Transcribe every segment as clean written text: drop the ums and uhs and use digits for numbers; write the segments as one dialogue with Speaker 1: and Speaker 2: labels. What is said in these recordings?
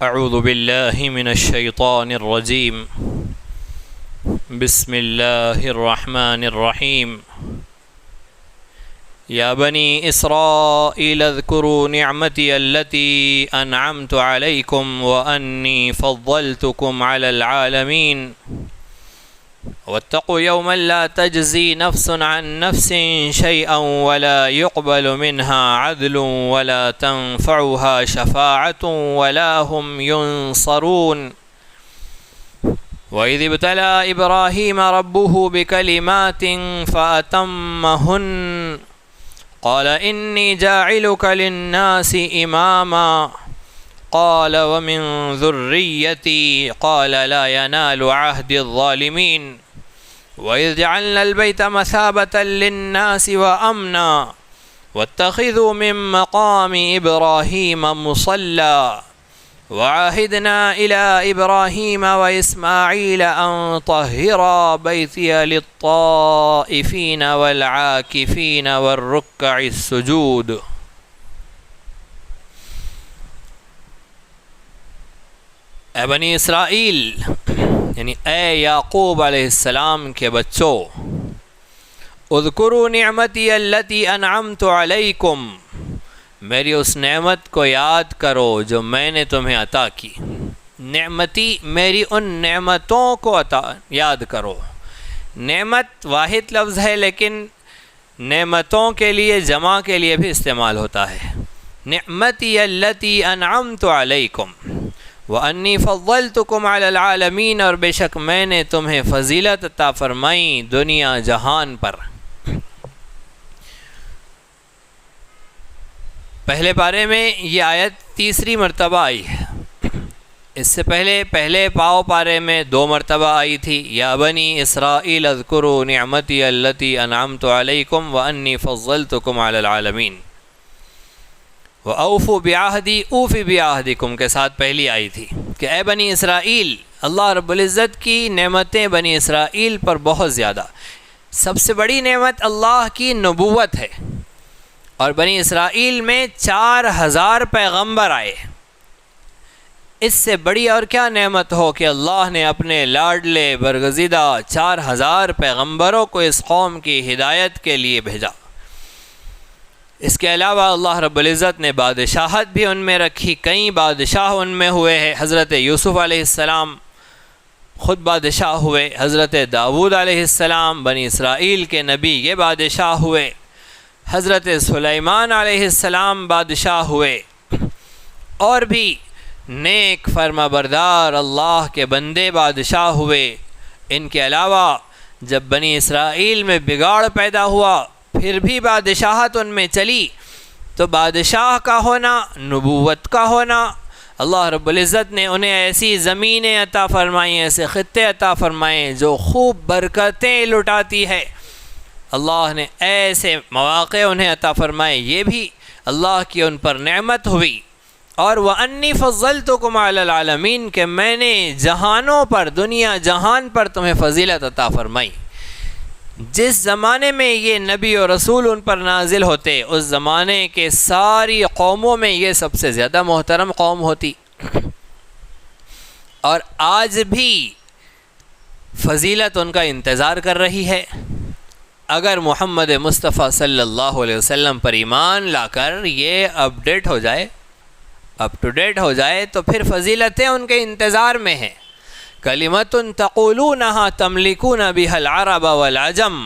Speaker 1: اعوذ باللہ من الشیطان الرجیم بسم اللہ الرحمن الرحیم یا بنی اسرائیل اذکروا نعمتی التي انعمت علیکم وانی فضلتکم علی العالمین واتقوا يوما لا تجزي نفس عن نفس شيئا ولا يقبل منها عدل ولا تنفعها شفاعة ولا هم ينصرون وإذ ابتلى إبراهيم ربه بكلمات فأتمهن قال إني جاعلك للناس إماما قال ومن ذريتي قال لا ينال عهد الظالمين وإذ جعلنا البيت مثابة للناس وأمنا واتخذوا من مقام إبراهيم مصلى وعاهدنا إلى إبراهيم وإسماعيل أن طهرا بيتي للطائفين والعاكفين والركع السجود. اے بنی اسرائیل یعنی اے یعقوب علیہ السلام کے بچوں، اذکروا نعمتی التی انعمت علیکم، میری اس نعمت کو یاد کرو جو میں نے تمہیں عطا کی. نعمتی میری ان نعمتوں کو یاد کرو. نعمت واحد لفظ ہے لیکن نعمتوں کے لیے جمع کے لیے بھی استعمال ہوتا ہے. نعمتی التی انعمت علیکم وانی فضلتکم علی العالمین، اور بے شک میں نے تمہیں فضیلت عطا فرمائی دنیا جہان پر. پہلے پارے میں یہ آیت تیسری مرتبہ آئی ہے. اس سے پہلے پاؤ پارے میں 2 مرتبہ آئی تھی. یا بنی اسرائیل اذکروا نعمتی التی انعمت علیکم وانی فضلتکم علی العالمین. وَأَوْفُوا بِعَهْدِي أُوفِ بِعَهْدِكُمْ کے ساتھ پہلی آئی تھی کہ اے بنی اسرائیل، اللہ رب العزت کی نعمتیں بنی اسرائیل پر بہت زیادہ. سب سے بڑی نعمت اللہ کی نبوت ہے، اور بنی اسرائیل میں 4000 پیغمبر آئے. اس سے بڑی اور کیا نعمت ہو کہ اللہ نے اپنے لاڈلے برگزیدہ 4000 پیغمبروں کو اس قوم کی ہدایت کے لیے بھیجا. اس کے علاوہ اللہ رب العزت نے بادشاہت بھی ان میں رکھی. کئی بادشاہ ان میں ہوئے ہیں. حضرت یوسف علیہ السلام خود بادشاہ ہوئے. حضرت داؤد علیہ السلام بنی اسرائیل کے نبی یہ بادشاہ ہوئے. حضرت سلیمان علیہ السلام بادشاہ ہوئے. اور بھی نیک فرما بردار اللہ کے بندے بادشاہ ہوئے. ان کے علاوہ جب بنی اسرائیل میں بگاڑ پیدا ہوا پھر بھی بادشاہت ان میں چلی، تو بادشاہ کا ہونا، نبوت کا ہونا، اللہ رب العزت نے انہیں ایسی زمینیں عطا فرمائیں، ایسے خطے عطا فرمائیں جو خوب برکتیں لٹاتی ہے. اللہ نے ایسے مواقع انہیں عطا فرمائے، یہ بھی اللہ کی ان پر نعمت ہوئی. اور وَأَنِّي فَضَّلْتُكُمْ عَلَى الْعَالَمِينَ کہ میں نے جہانوں پر، دنیا جہان پر تمہیں فضیلت عطا فرمائی. جس زمانے میں یہ نبی اور رسول ان پر نازل ہوتے، اس زمانے کے ساری قوموں میں یہ سب سے زیادہ محترم قوم ہوتی. اور آج بھی فضیلت ان کا انتظار کر رہی ہے. اگر محمد مصطفیٰ صلی اللہ علیہ وسلم پر ایمان لا کر یہ اپ ٹو ڈیٹ ہو جائے تو پھر فضیلتیں ان کے انتظار میں ہیں. کلمۃ تقولونہا تملکون بہا العرب والعجم.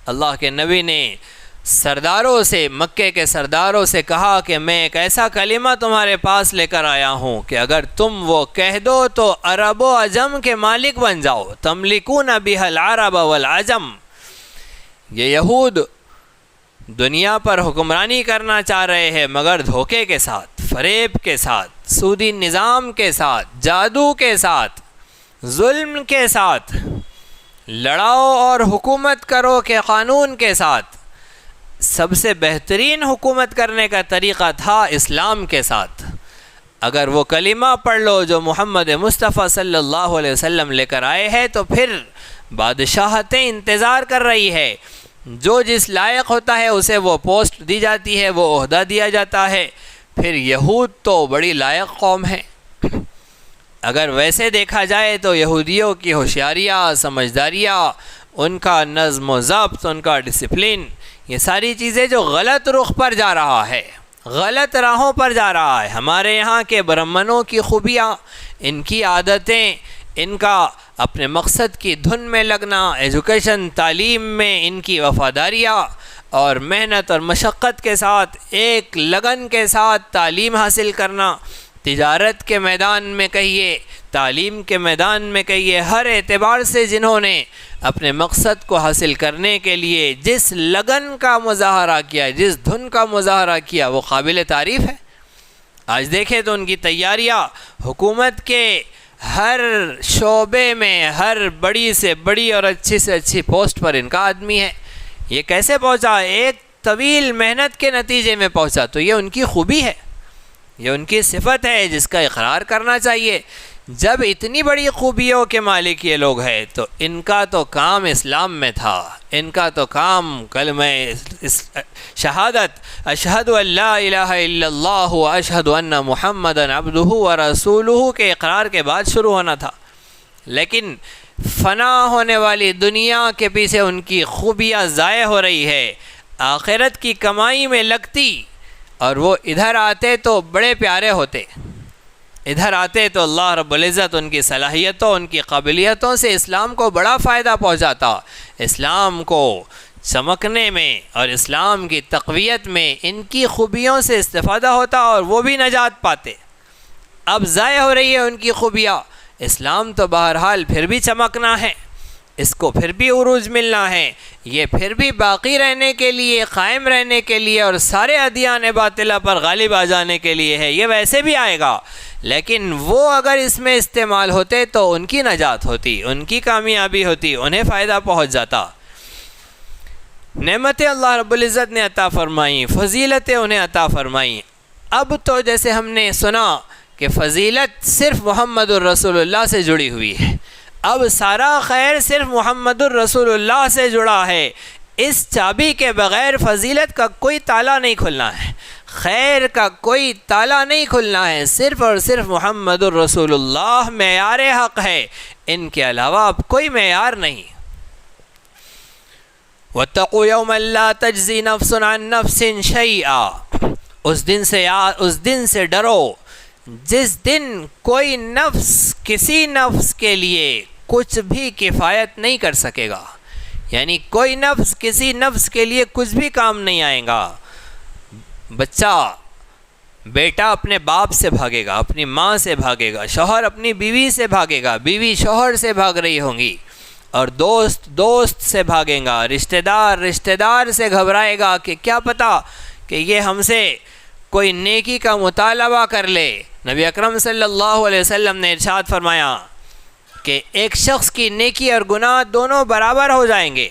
Speaker 1: اللہ کے نبی نے سرداروں سے، مکے کے سرداروں سے کہا کہ میں ایک ایسا کلمہ تمہارے پاس لے کر آیا ہوں کہ اگر تم وہ کہہ دو تو عرب و عجم کے مالک بن جاؤ. تملکون بہا العرب والعجم. یہ یہود دنیا پر حکمرانی کرنا چاہ رہے ہیں مگر دھوکے کے ساتھ، فریب کے ساتھ، سودی نظام کے ساتھ، جادو کے ساتھ، ظلم کے ساتھ. لڑاؤ اور حکومت کرو کے قانون کے ساتھ. سب سے بہترین حکومت کرنے کا طریقہ تھا اسلام کے ساتھ. اگر وہ کلمہ پڑھ لو جو محمد مصطفیٰ صلی اللہ علیہ وسلم لے کر آئے ہیں تو پھر بادشاہتیں انتظار کر رہی ہے. جو جس لائق ہوتا ہے اسے وہ پوسٹ دی جاتی ہے، وہ عہدہ دیا جاتا ہے. پھر یہود تو بڑی لائق قوم ہے. اگر ویسے دیکھا جائے تو یہودیوں کی ہوشیاریاں، سمجھداریاں، ان کا نظم و ضبط، ان کا ڈسپلن، یہ ساری چیزیں جو غلط رخ پر جا رہا ہے، غلط راہوں پر جا رہا ہے۔ ہمارے یہاں کے برہمنوں کی خوبیاں، ان کی عادتیں، ان کا اپنے مقصد کی دھن میں لگنا، ایجوکیشن، تعلیم میں ان کی وفاداریاں اور محنت اور مشقت کے ساتھ، ایک لگن کے ساتھ تعلیم حاصل کرنا، تجارت کے میدان میں کہیے، تعلیم کے میدان میں کہیے، ہر اعتبار سے جنہوں نے اپنے مقصد کو حاصل کرنے کے لیے جس لگن کا مظاہرہ کیا، جس دھن کا مظاہرہ کیا، وہ قابل تعریف ہے۔ آج دیکھیں تو ان کی تیاریاں، حکومت کے ہر شعبے میں، ہر بڑی سے بڑی اور اچھی سے اچھی پوسٹ پر ان کا آدمی ہے۔ یہ کیسے پہنچا؟ ایک طویل محنت کے نتیجے میں پہنچا۔ تو یہ ان کی خوبی ہے، یہ ان کی صفت ہے جس کا اقرار کرنا چاہیے۔ جب اتنی بڑی خوبیوں کے مالک یہ لوگ ہیں تو ان کا تو کام اسلام میں تھا، ان کا تو کام کلمہ شہادت اشہد ان لا الہ الا اللہ و اشہد ان محمدًا عبدہ و رسولہ کے اقرار کے بعد شروع ہونا تھا۔ لیکن فنا ہونے والی دنیا کے پیچھے ان کی خوبیاں ضائع ہو رہی ہے، آخرت کی کمائی میں لگتی، اور وہ ادھر آتے تو بڑے پیارے ہوتے، ادھر آتے تو اللہ رب العزت ان کی صلاحیتوں، ان کی قابلیتوں سے اسلام کو بڑا فائدہ پہنچاتا، اسلام کو چمکنے میں اور اسلام کی تقویت میں ان کی خوبیوں سے استفادہ ہوتا اور وہ بھی نجات پاتے۔ اب ضائع ہو رہی ہے ان کی خوبیاں۔ اسلام تو بہرحال پھر بھی چمکنا ہے، اس کو پھر بھی عروج ملنا ہے، یہ پھر بھی باقی رہنے کے لیے، قائم رہنے کے لیے اور سارے ادیان باطلہ پر غالب آ جانے کے لیے ہے۔ یہ ویسے بھی آئے گا، لیکن وہ اگر اس میں استعمال ہوتے تو ان کی نجات ہوتی، ان کی کامیابی ہوتی، انہیں فائدہ پہنچ جاتا۔ نعمتیں اللہ رب العزت نے عطا فرمائیں، فضیلتیں انہیں عطا فرمائیں۔ اب تو جیسے ہم نے سنا کہ فضیلت صرف محمد الرسول اللہ سے جڑی ہوئی ہے، اب سارا خیر صرف محمد الرسول اللہ سے جڑا ہے۔ اس چابی کے بغیر فضیلت کا کوئی تالا نہیں کھلنا ہے، خیر کا کوئی تالا نہیں کھلنا ہے، صرف اور صرف محمد الرسول اللہ معیار حق ہے، ان کے علاوہ اب کوئی معیار نہیں۔ وَاتَّقُوا يَوْمًا لَا تَجْزِي نَفْسٌ عَن نَفْسٍ شَيْئًا، اس دن سے ڈرو جس دن کوئی نفس کسی نفس کے لیے کچھ بھی کفایت نہیں کر سکے گا، یعنی کوئی نفس کسی نفس کے لیے کچھ بھی کام نہیں آئے گا۔ بچہ، بیٹا اپنے باپ سے بھاگے گا، اپنی ماں سے بھاگے گا، شوہر اپنی بیوی سے بھاگے گا، بیوی شوہر سے بھاگ رہی ہوں گی، اور دوست دوست سے بھاگیں گا، رشتہ دار سے گھبرائے گا کہ کیا پتہ کہ یہ ہم سے کوئی نیکی کا مطالبہ کر لے۔ نبی اکرم صلی اللہ علیہ وسلم نے ارشاد فرمایا کہ ایک شخص کی نیکی اور گناہ دونوں برابر ہو جائیں گے۔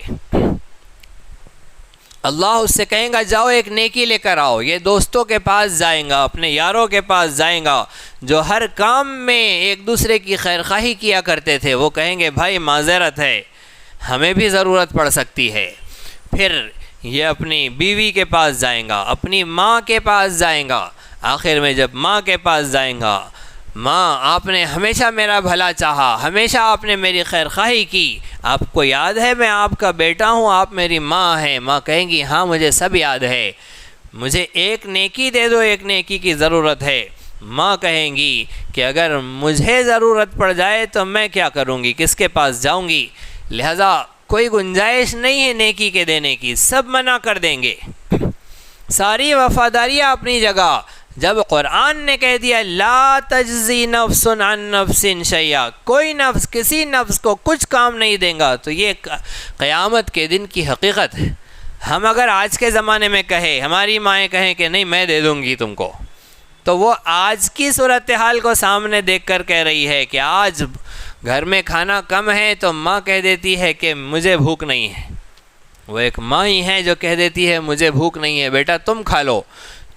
Speaker 1: اللہ اس سے کہیں گا جاؤ ایک نیکی لے کر آؤ، یہ دوستوں کے پاس جائیں گا، اپنے یاروں کے پاس جائیں گا جو ہر کام میں ایک دوسرے کی خیرخواہی کیا کرتے تھے، وہ کہیں گے بھائی معذرت ہے، ہمیں بھی ضرورت پڑ سکتی ہے۔ پھر یہ اپنی بیوی کے پاس جائیں گا، اپنی ماں کے پاس جائیں گا، آخر میں جب ماں کے پاس جائیں گا، ماں آپ نے ہمیشہ میرا بھلا چاہا، ہمیشہ آپ نے میری خیرخواہی کی، آپ کو یاد ہے میں آپ کا بیٹا ہوں، آپ میری ماں ہیں۔ ماں کہیں گی ہاں مجھے سب یاد ہے، مجھے ایک نیکی دے دو، ایک نیکی کی ضرورت ہے۔ ماں کہیں گی کہ اگر مجھے ضرورت پڑ جائے تو میں کیا کروں گی، کس کے پاس جاؤں گی، لہذا کوئی گنجائش نہیں ہے نیکی کے دینے کی، سب منع کر دیں گے۔ ساری وفاداریاں اپنی جگہ۔ جب قرآن نے کہہ دیا لا تجزی نفس عن نفس شیئا، کوئی نفس کسی نفس کو کچھ کام نہیں دے گا، تو یہ قیامت کے دن کی حقیقت ہے۔ ہم اگر آج کے زمانے میں کہیں، ہماری مائیں کہیں کہ نہیں میں دے دوں گی تم کو، تو وہ آج کی صورتحال کو سامنے دیکھ کر کہہ رہی ہے کہ آج گھر میں کھانا کم ہے تو ماں کہہ دیتی ہے کہ مجھے بھوک نہیں ہے۔ وہ ایک ماں ہی ہے جو کہہ دیتی ہے مجھے بھوک نہیں ہے، بیٹا تم کھا لو۔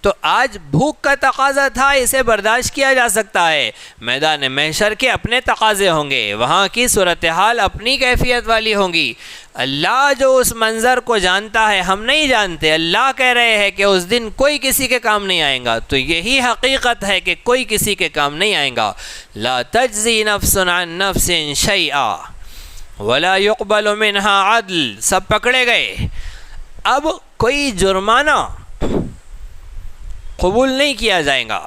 Speaker 1: تو آج بھوک کا تقاضا تھا، اسے برداشت کیا جا سکتا ہے۔ میدان محشر کے اپنے تقاضے ہوں گے، وہاں کی صورتحال اپنی کیفیت والی ہوں گی۔ اللہ جو اس منظر کو جانتا ہے، ہم نہیں جانتے۔ اللہ کہہ رہے ہیں کہ اس دن کوئی کسی کے کام نہیں آئے گا، تو یہی حقیقت ہے کہ کوئی کسی کے کام نہیں آئے گا۔ لا تجزی نفس عن نفس شیئا ولا يقبل منها عدل، سب پکڑے گئے۔ اب کوئی جرمانہ قبول نہیں کیا جائے گا۔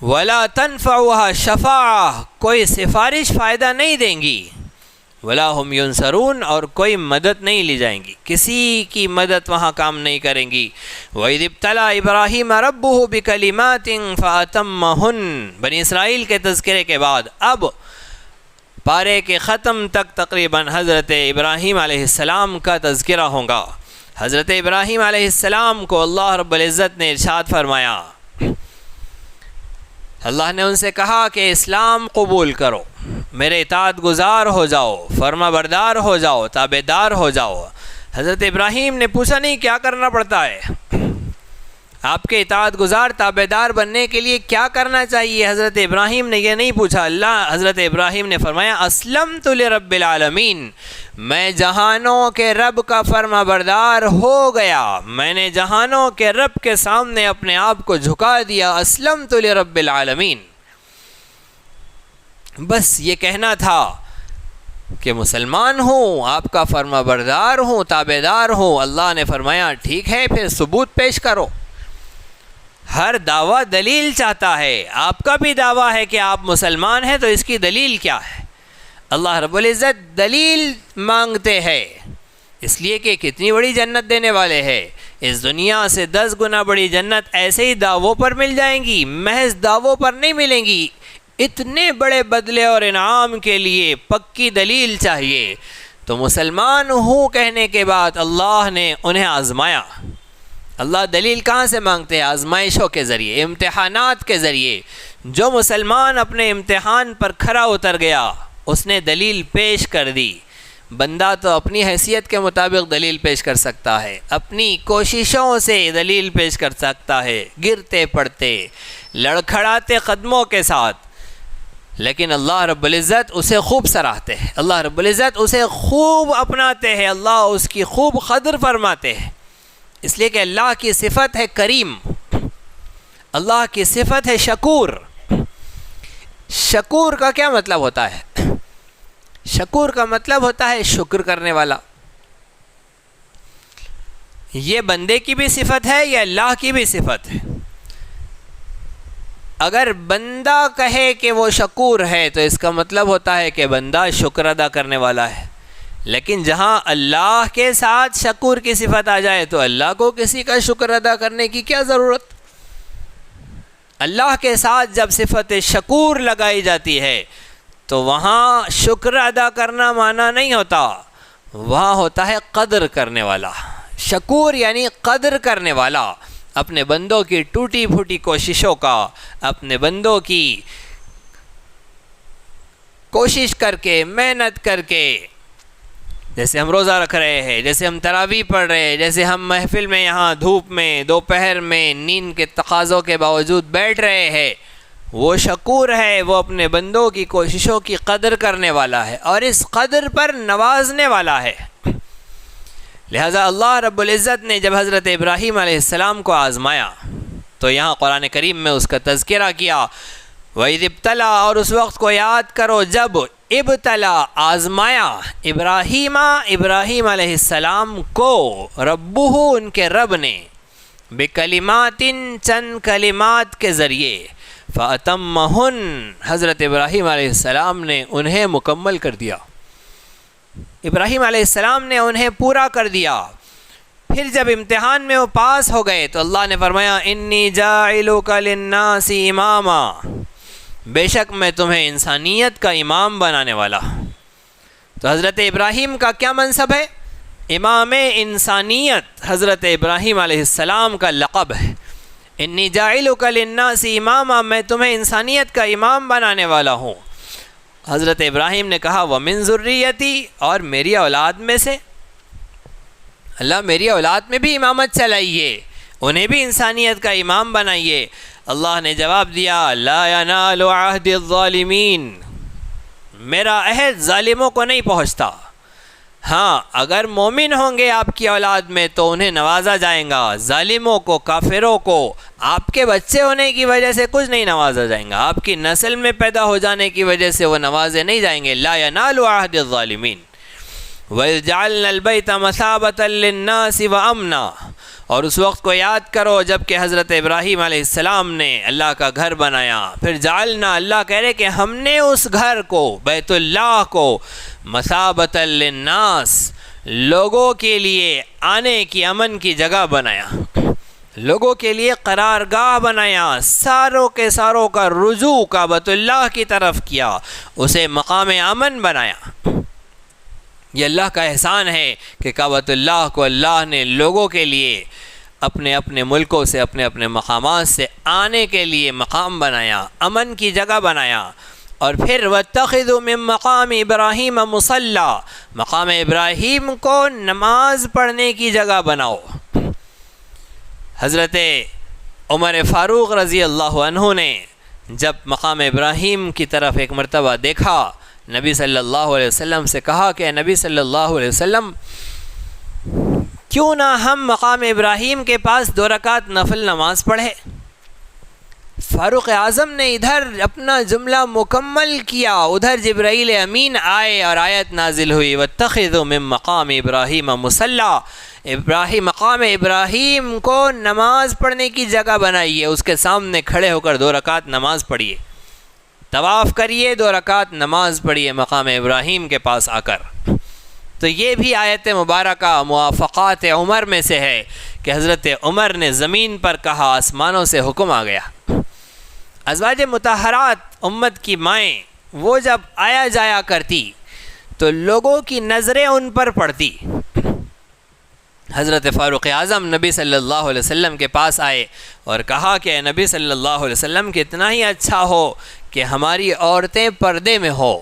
Speaker 1: ولا تنفعها شفاعہ، کوئی سفارش فائدہ نہیں دیں گی۔ ولا هم ينصرون، اور کوئی مدد نہیں لی جائیں گی، کسی کی مدد وہاں کام نہیں کریں گی۔ وَإِذِ ابْتَلَىٰ إِبْرَاهِيمَ رَبُّهُ بِكَلِمَاتٍ فَأَتَمَّهُنَّ، بنی اسرائیل کے تذکرے کے بعد اب پارے کے ختم تک تقریباً حضرت ابراہیم علیہ السلام کا تذکرہ ہوگا۔ حضرت ابراہیم علیہ السلام کو اللہ رب العزت نے ارشاد فرمایا، اللہ نے ان سے کہا کہ اسلام قبول کرو، میرے اطاعت گزار ہو جاؤ، فرما بردار ہو جاؤ، تابع دار ہو جاؤ۔ حضرت ابراہیم نے پوچھا نہیں کیا کرنا پڑتا ہے، آپ کے اطاعت گزار تابع دار بننے کے لیے کیا کرنا چاہیے، حضرت ابراہیم نے یہ نہیں پوچھا۔ حضرت ابراہیم نے فرمایا اسلمت لرب العالمین، میں جہانوں کے رب کا فرما بردار ہو گیا، میں نے جہانوں کے رب کے سامنے اپنے آپ کو جھکا دیا، اسلمت لرب العالمین۔ بس یہ کہنا تھا کہ مسلمان ہوں، آپ کا فرما بردار ہوں، تابع دار ہوں۔ اللہ نے فرمایا ٹھیک ہے، پھر ثبوت پیش کرو۔ ہر دعویٰ دلیل چاہتا ہے، آپ کا بھی دعویٰ ہے کہ آپ مسلمان ہیں، تو اس کی دلیل کیا ہے؟ اللہ رب العزت دلیل مانگتے ہیں، اس لیے کہ کتنی بڑی جنت دینے والے ہیں۔ اس دنیا سے 10 گنا بڑی جنت ایسے ہی دعووں پر مل جائیں گی، محض دعووں پر نہیں ملیں گی۔ اتنے بڑے بدلے اور انعام کے لیے پکی دلیل چاہیے۔ تو مسلمان ہوں کہنے کے بعد اللہ نے انہیں آزمایا۔ اللہ دلیل کہاں سے مانگتے ہیں؟ آزمائشوں کے ذریعے، امتحانات کے ذریعے۔ جو مسلمان اپنے امتحان پر کھرا اتر گیا، اس نے دلیل پیش کر دی۔ بندہ تو اپنی حیثیت کے مطابق دلیل پیش کر سکتا ہے، اپنی کوششوں سے دلیل پیش کر سکتا ہے، گرتے پڑتے، لڑکھڑاتے قدموں کے ساتھ، لیکن اللہ رب العزت اسے خوب سراہتے ہیں، اللہ رب العزت اسے خوب اپناتے ہیں، اللہ اس کی خوب قدر فرماتے ہیں۔ اس لیے کہ اللہ کی صفت ہے کریم، اللہ کی صفت ہے شکور۔ شکور کا کیا مطلب ہوتا ہے؟ شکور کا مطلب ہوتا ہے شکر کرنے والا۔ یہ بندے کی بھی صفت ہے، یہ اللہ کی بھی صفت ہے۔ اگر بندہ کہے کہ وہ شکور ہے تو اس کا مطلب ہوتا ہے کہ بندہ شکر ادا کرنے والا ہے، لیکن جہاں اللہ کے ساتھ شکور کی صفت آ جائے تو اللہ کو کسی کا شکر ادا کرنے کی کیا ضرورت؟ اللہ کے ساتھ جب صفت شکور لگائی جاتی ہے تو وہاں شکر ادا کرنا معنی نہیں ہوتا، وہاں ہوتا ہے قدر کرنے والا۔ شکور یعنی قدر کرنے والا، اپنے بندوں کی ٹوٹی پھوٹی کوششوں کا، اپنے بندوں کی کوشش کر کے، محنت کر کے، جیسے ہم روزہ رکھ رہے ہیں، جیسے ہم تراویح پڑھ رہے ہیں، جیسے ہم محفل میں یہاں دھوپ میں، دوپہر میں نیند کے تقاضوں کے باوجود بیٹھ رہے ہیں، وہ شکور ہے، وہ اپنے بندوں کی کوششوں کی قدر کرنے والا ہے اور اس قدر پر نوازنے والا ہے۔ لہذا اللہ رب العزت نے جب حضرت ابراہیم علیہ السلام کو آزمایا تو یہاں قرآن کریم میں اس کا تذکرہ کیا۔ وَإِذِ ابْتَلَىٰ، اور اس وقت کو یاد کرو جب ابتلا آزمایا ابراہیم علیہ السلام کو، ربہ ان کے رب نے، بکلمات چند کلمات کے ذریعے، فَأَتَمَّهُنَّ حضرت ابراہیم علیہ السلام نے انہیں مکمل کر دیا، ابراہیم علیہ السلام نے انہیں پورا کر دیا۔ پھر جب امتحان میں وہ پاس ہو گئے تو اللہ نے فرمایا انی جاعلک للناس اماما، بے شک میں تمہیں انسانیت کا امام بنانے والا۔ تو حضرت ابراہیم کا کیا منصب ہے؟ امام انسانیت حضرت ابراہیم علیہ السلام کا لقب ہے۔ انی جاعلک للناس اماما، میں تمہیں انسانیت کا امام بنانے والا ہوں۔ حضرت ابراہیم نے کہا ومن ذریتی، اور میری اولاد میں سے، اللہ میری اولاد میں بھی امامت چلائیے، انہیں بھی انسانیت کا امام بنائیے۔ اللہ نے جواب دیا لا ینال عہد الظالمین، میرا عہد ظالموں کو نہیں پہنچتا۔ ہاں اگر مومن ہوں گے آپ کی اولاد میں تو انہیں نوازا جائے گا، ظالموں کو، کافروں کو آپ کے بچے ہونے کی وجہ سے کچھ نہیں نوازا جائے گا، آپ کی نسل میں پیدا ہو جانے کی وجہ سے وہ نوازے نہیں جائیں گے۔ لا ینال عہد الظالمین وَإِذْ جَعَلْنَا الْبَيْتَ مَثَابَةً لِلنَّاسِ وَأَمْنًا، اور اس وقت کو یاد کرو جب کہ حضرت ابراہیم علیہ السلام نے اللہ کا گھر بنایا۔ پھر جعلنا، اللہ کہہ رہے کہ ہم نے اس گھر کو، بیت اللہ کو، مثابۃ للناس، لوگوں کے لیے آنے کی، امن کی جگہ بنایا، لوگوں کے لیے قرارگاہ بنایا، ساروں کے ساروں کا رجوع کعبۃ اللہ کی طرف کیا، اسے مقام امن بنایا۔ یہ اللہ کا احسان ہے کہ کعبۃ اللہ کو اللہ نے لوگوں کے لیے اپنے اپنے ملکوں سے، اپنے اپنے مقامات سے آنے کے لیے مقام بنایا، امن کی جگہ بنایا۔ اور پھر وَاتَّخِذُوا مِن مَّقَامِ إِبْرَاهِيمَ مُصَلًّى، مقام ابراہیم کو نماز پڑھنے کی جگہ بناؤ۔ حضرت عمر فاروق رضی اللہ عنہ نے جب مقام ابراہیم کی طرف ایک مرتبہ دیکھا، نبی صلی اللہ علیہ وسلم سے کہا کہ نبی صلی اللہ علیہ وسلم کیوں نہ ہم مقام ابراہیم کے پاس 2 رکعت نفل نماز پڑھے؟ فاروق اعظم نے ادھر اپنا جملہ مکمل کیا، ادھر جبرائیل امین آئے اور آیت نازل ہوئی وَاتَّخِذُوا مِن مَّقَامِ إِبْرَاهِيمَ مُصَلًّى، مقام ابراہیم کو نماز پڑھنے کی جگہ بنائیے، اس کے سامنے کھڑے ہو کر 2 رکعت نماز پڑھیے، طواف کریے، 2 رکعت نماز پڑھیے مقام ابراہیم کے پاس آ کر۔ تو یہ بھی آیت مبارکہ موافقات عمر میں سے ہے کہ حضرت عمر نے زمین پر کہا، آسمانوں سے حکم آ گیا۔ ازواج مطہرات امت کی مائیں وہ جب آیا جایا کرتی تو لوگوں کی نظریں ان پر پڑتی۔ حضرت فاروق اعظم نبی صلی اللہ علیہ وسلم کے پاس آئے اور کہا کہ نبی صلی اللہ علیہ وسلم کہ اتنا ہی اچھا ہو کہ ہماری عورتیں پردے میں ہو،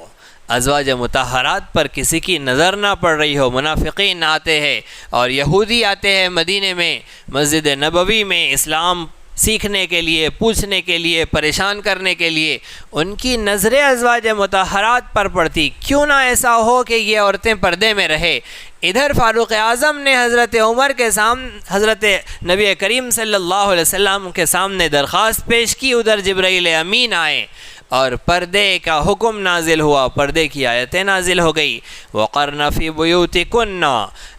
Speaker 1: ازواج مطہرات پر کسی کی نظر نہ پڑ رہی ہو۔ منافقین آتے ہیں اور یہودی آتے ہیں مدینے میں، مسجد نبوی میں اسلام سیکھنے کے لیے، پوچھنے کے لیے، پریشان کرنے کے لیے، ان کی نظریں ازواج مطہرات پر پڑتی۔ کیوں نہ ایسا ہو کہ یہ عورتیں پردے میں رہے۔ ادھر فاروق اعظم نے حضرت عمر کے سامنے، حضرت نبی کریم صلی اللہ علیہ وسلم کے سامنے درخواست پیش کی، ادھر جبرائیل امین آئے اور پردے کا حکم نازل ہوا، پردے کی آیتیں نازل ہو گئی۔ وَقَرْنَ فِي بُيُوتِكُنَّ،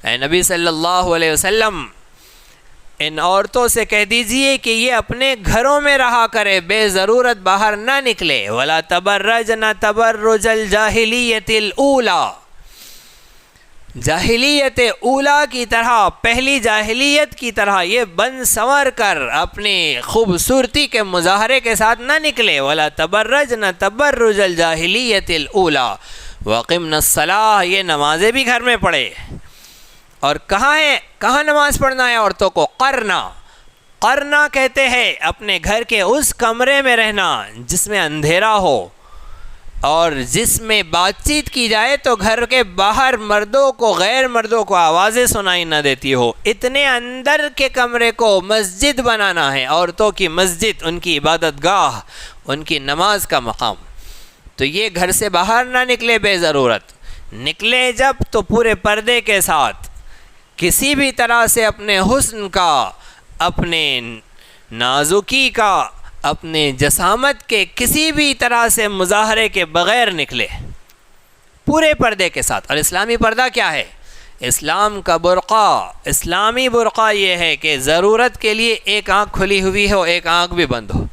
Speaker 1: اے نبی صلی اللہ علیہ وسلم ان عورتوں سے کہہ دیجئے کہ یہ اپنے گھروں میں رہا کرے، بے ضرورت باہر نہ نکلے۔ وَلَا تَبَرَّجْنَ تَبَرُّجَ الْجَاهِلِيَّةِ الْأُولَى، جاہلیت اولا کی طرح، پہلی جاہلیت کی طرح یہ بن سنور کر اپنی خوبصورتی کے مظاہرے کے ساتھ نہ نکلے۔ وَلَا تَبَرَّجْنَ تَبَرُّجَ الْجَاهِلِيَّةِ الْأُولَى وَأَقِمْنَ الصَّلَاةَ، یہ نمازیں بھی گھر میں پڑھے۔ اور کہاں نماز پڑھنا ہے عورتوں کو؟ قرنا کہتے ہیں اپنے گھر کے اس کمرے میں رہنا جس میں اندھیرا ہو اور جس میں بات چیت کی جائے تو گھر کے باہر مردوں کو، غیر مردوں کو آوازیں سنائی نہ دیتی ہو، اتنے اندر کے کمرے کو مسجد بنانا ہے، عورتوں کی مسجد، ان کی عبادت گاہ، ان کی نماز کا مقام۔ تو یہ گھر سے باہر نہ نکلے بے ضرورت، نکلے جب تو پورے پردے کے ساتھ، کسی بھی طرح سے اپنے حسن کا، اپنے نازکی کا، اپنے جسامت کے کسی بھی طرح سے مظاہرے کے بغیر نکلے، پورے پردے کے ساتھ۔ اور اسلامی پردہ کیا ہے؟ اسلام کا برقع، اسلامی برقع یہ ہے کہ ضرورت کے لیے ایک آنکھ کھلی ہوئی ہو، ایک آنکھ بھی بند ہو،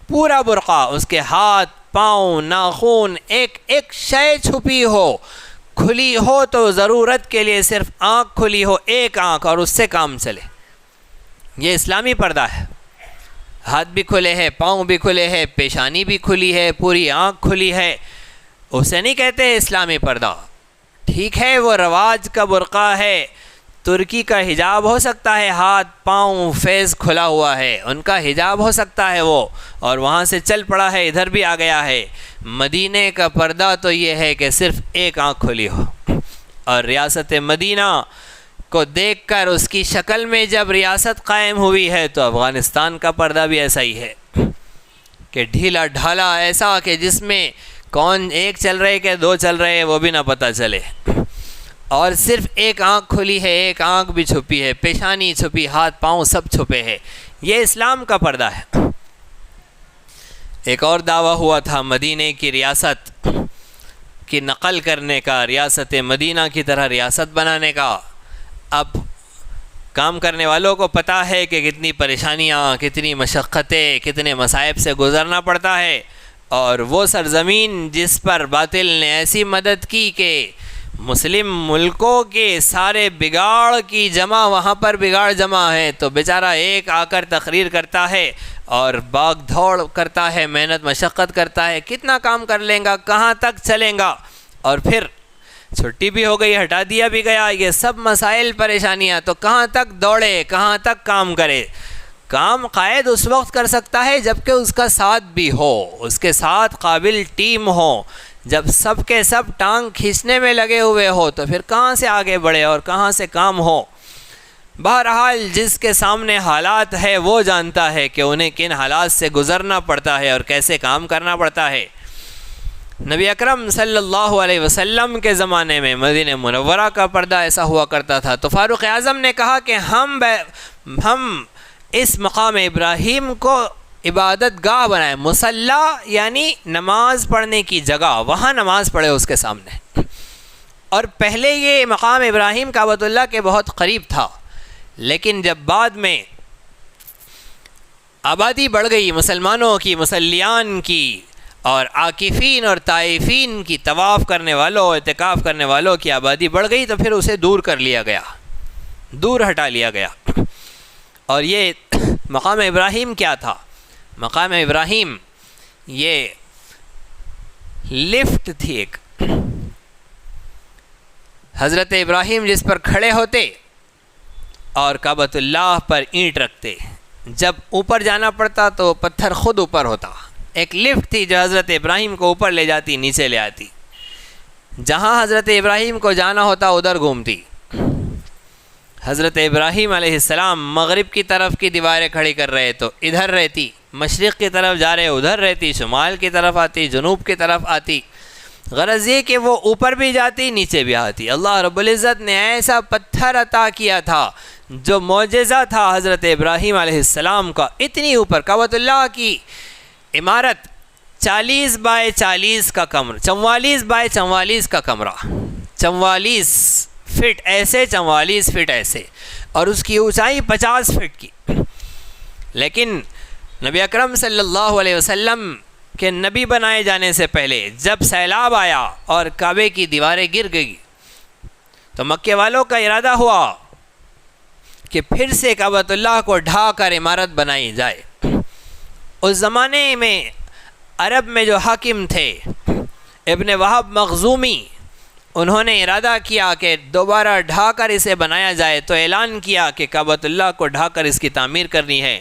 Speaker 1: پورا برقع، اس کے ہاتھ، پاؤں، ناخن، ایک شے چھپی ہو، کھلی ہو تو ضرورت کے لیے صرف آنکھ کھلی ہو، ایک آنکھ، اور اس سے کام چلے۔ یہ اسلامی پردہ ہے۔ ہاتھ بھی کھلے ہیں، پاؤں بھی کھلے ہیں، پیشانی بھی کھلی ہے، پوری آنکھ کھلی ہے، اسے نہیں کہتے اسلامی پردہ۔ ٹھیک ہے وہ رواج کا برقع ہے، ترکی کا حجاب ہو سکتا ہے، ہاتھ پاؤں فیس کھلا ہوا ہے، ان کا حجاب ہو سکتا ہے وہ، اور وہاں سے چل پڑا ہے، ادھر بھی آ گیا ہے۔ مدینے کا پردہ تو یہ ہے کہ صرف ایک آنکھ کھلی ہو، اور ریاست مدینہ کو دیکھ کر اس کی شکل میں جب ریاست قائم ہوئی ہے تو افغانستان کا پردہ بھی ایسا ہی ہے کہ ڈھیلا ڈھالا ایسا کہ جس میں کون ایک چل رہے کہ دو چل رہے وہ بھی نہ پتہ چلے، اور صرف ایک آنکھ کھلی ہے، ایک آنکھ بھی چھپی ہے، پیشانی چھپی، ہاتھ پاؤں سب چھپے ہیں۔ یہ اسلام کا پردہ ہے۔ ایک اور دعویٰ ہوا تھا مدینے کی ریاست کی نقل کرنے کا، ریاست مدینہ کی طرح ریاست بنانے کا۔ اب کام کرنے والوں کو پتہ ہے کہ کتنی پریشانیاں، کتنی مشقتیں، کتنے مصائب سے گزرنا پڑتا ہے، اور وہ سرزمین جس پر باطل نے ایسی مدد کی کہ مسلم ملکوں کے سارے بگاڑ کی جمع وہاں پر بگاڑ جمع ہے، تو بیچارہ ایک آ کر تقریر کرتا ہے اور بھاگ دوڑ کرتا ہے، محنت مشقت کرتا ہے، کتنا کام کر لیں گا، کہاں تک چلیں گا، اور پھر چھٹی بھی ہو گئی، ہٹا دیا بھی گیا، یہ سب مسائل پریشانیاں، تو کہاں تک دوڑے، کہاں تک کام کرے۔ کام قائد اس وقت کر سکتا ہے جب کہ اس کا ساتھ بھی ہو، اس کے ساتھ قابل ٹیم ہو۔ جب سب کے سب ٹانگ کھینچنے میں لگے ہوئے ہو تو پھر کہاں سے آگے بڑھے اور کہاں سے کام ہو۔ بہرحال جس کے سامنے حالات ہے وہ جانتا ہے کہ انہیں کن حالات سے گزرنا پڑتا ہے اور کیسے کام کرنا پڑتا ہے۔ نبی اکرم صلی اللہ علیہ وسلم کے زمانے میں مدینہ منورہ کا پردہ ایسا ہوا کرتا تھا، تو فاروق اعظم نے کہا کہ ہم اس مقام ابراہیم کو عبادت گاہ بنائیں، مصلی یعنی نماز پڑھنے کی جگہ، وہاں نماز پڑھے اس کے سامنے۔ اور پہلے یہ مقام ابراہیم کعبۃ اللہ کے بہت قریب تھا، لیکن جب بعد میں آبادی بڑھ گئی مسلمانوں کی، مصلیان کی، اور عاکفین اور طائفین کی، طواف کرنے والوں، اعتکاف کرنے والوں کی آبادی بڑھ گئی، تو پھر اسے دور کر لیا گیا، دور ہٹا لیا گیا۔ اور یہ مقام ابراہیم کیا تھا؟ مقام ابراہیم یہ لفٹ تھی ایک، حضرت ابراہیم جس پر کھڑے ہوتے اور کعبۃ اللہ پر اینٹ رکھتے، جب اوپر جانا پڑتا تو پتھر خود اوپر ہوتا۔ ایک لفٹ تھی جو حضرت ابراہیم کو اوپر لے جاتی، نیچے لے آتی، جہاں حضرت ابراہیم کو جانا ہوتا ادھر گھومتی۔ حضرت ابراہیم علیہ السلام مغرب کی طرف کی دیواریں کھڑی کر رہے تو ادھر رہتی، مشرق کی طرف جا رہے ادھر رہتی، شمال کی طرف آتی، جنوب کی طرف آتی۔ غرض یہ کہ وہ اوپر بھی جاتی، نیچے بھی آتی۔ اللہ رب العزت نے ایسا پتھر عطا کیا تھا جو معجزہ تھا حضرت ابراہیم علیہ السلام کا، اتنی اوپر۔ کعبۃ اللہ کی عمارت 40 بائی 40 کا کمرہ، 44 بائی 44 کا کمرہ، 44 فٹ ایسے، 44 فٹ ایسے، اور اس کی اونچائی 50 فٹ کی۔ لیکن نبی اکرم صلی اللہ علیہ وسلم کے نبی بنائے جانے سے پہلے جب سیلاب آیا اور کعبے کی دیواریں گر گئی تو مکے والوں کا ارادہ ہوا کہ پھر سے کعبۃ اللہ کو ڈھا کر عمارت بنائی جائے۔ اس زمانے میں عرب میں جو حاکم تھے ابن وہب مخزومی، انہوں نے ارادہ کیا کہ دوبارہ ڈھا کر اسے بنایا جائے، تو اعلان کیا کہ کعبۃ اللہ کو ڈھا کر اس کی تعمیر کرنی ہے،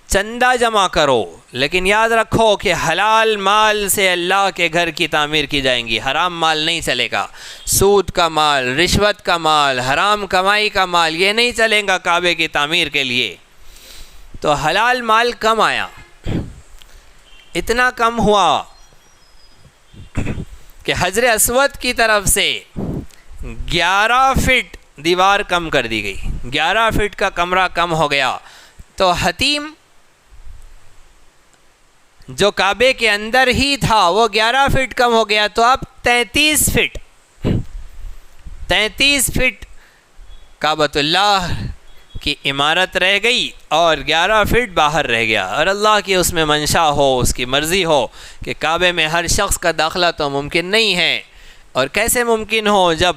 Speaker 1: چندہ جمع کرو، لیکن یاد رکھو کہ حلال مال سے اللہ کے گھر کی تعمیر کی جائیں گی، حرام مال نہیں چلے گا، سود کا مال، رشوت کا مال، حرام کمائی کا مال، یہ نہیں چلے گا کعبے کی تعمیر کے لیے۔ تو حلال مال کم آیا، اتنا کم ہوا کہ حجر اسود کی طرف سے 11 فٹ دیوار کم کر دی گئی، 11 فٹ کا کمرہ کم ہو گیا۔ تو حتیم جو کعبے کے اندر ہی تھا وہ 11 فٹ کم ہو گیا، تو اب 33 فٹ کعبۃ اللہ کی عمارت رہ گئی اور 11 فٹ باہر رہ گیا۔ اور اللہ کی اس میں منشا ہو، اس کی مرضی ہو کہ کعبے میں ہر شخص کا داخلہ تو ممکن نہیں ہے، اور کیسے ممکن ہو جب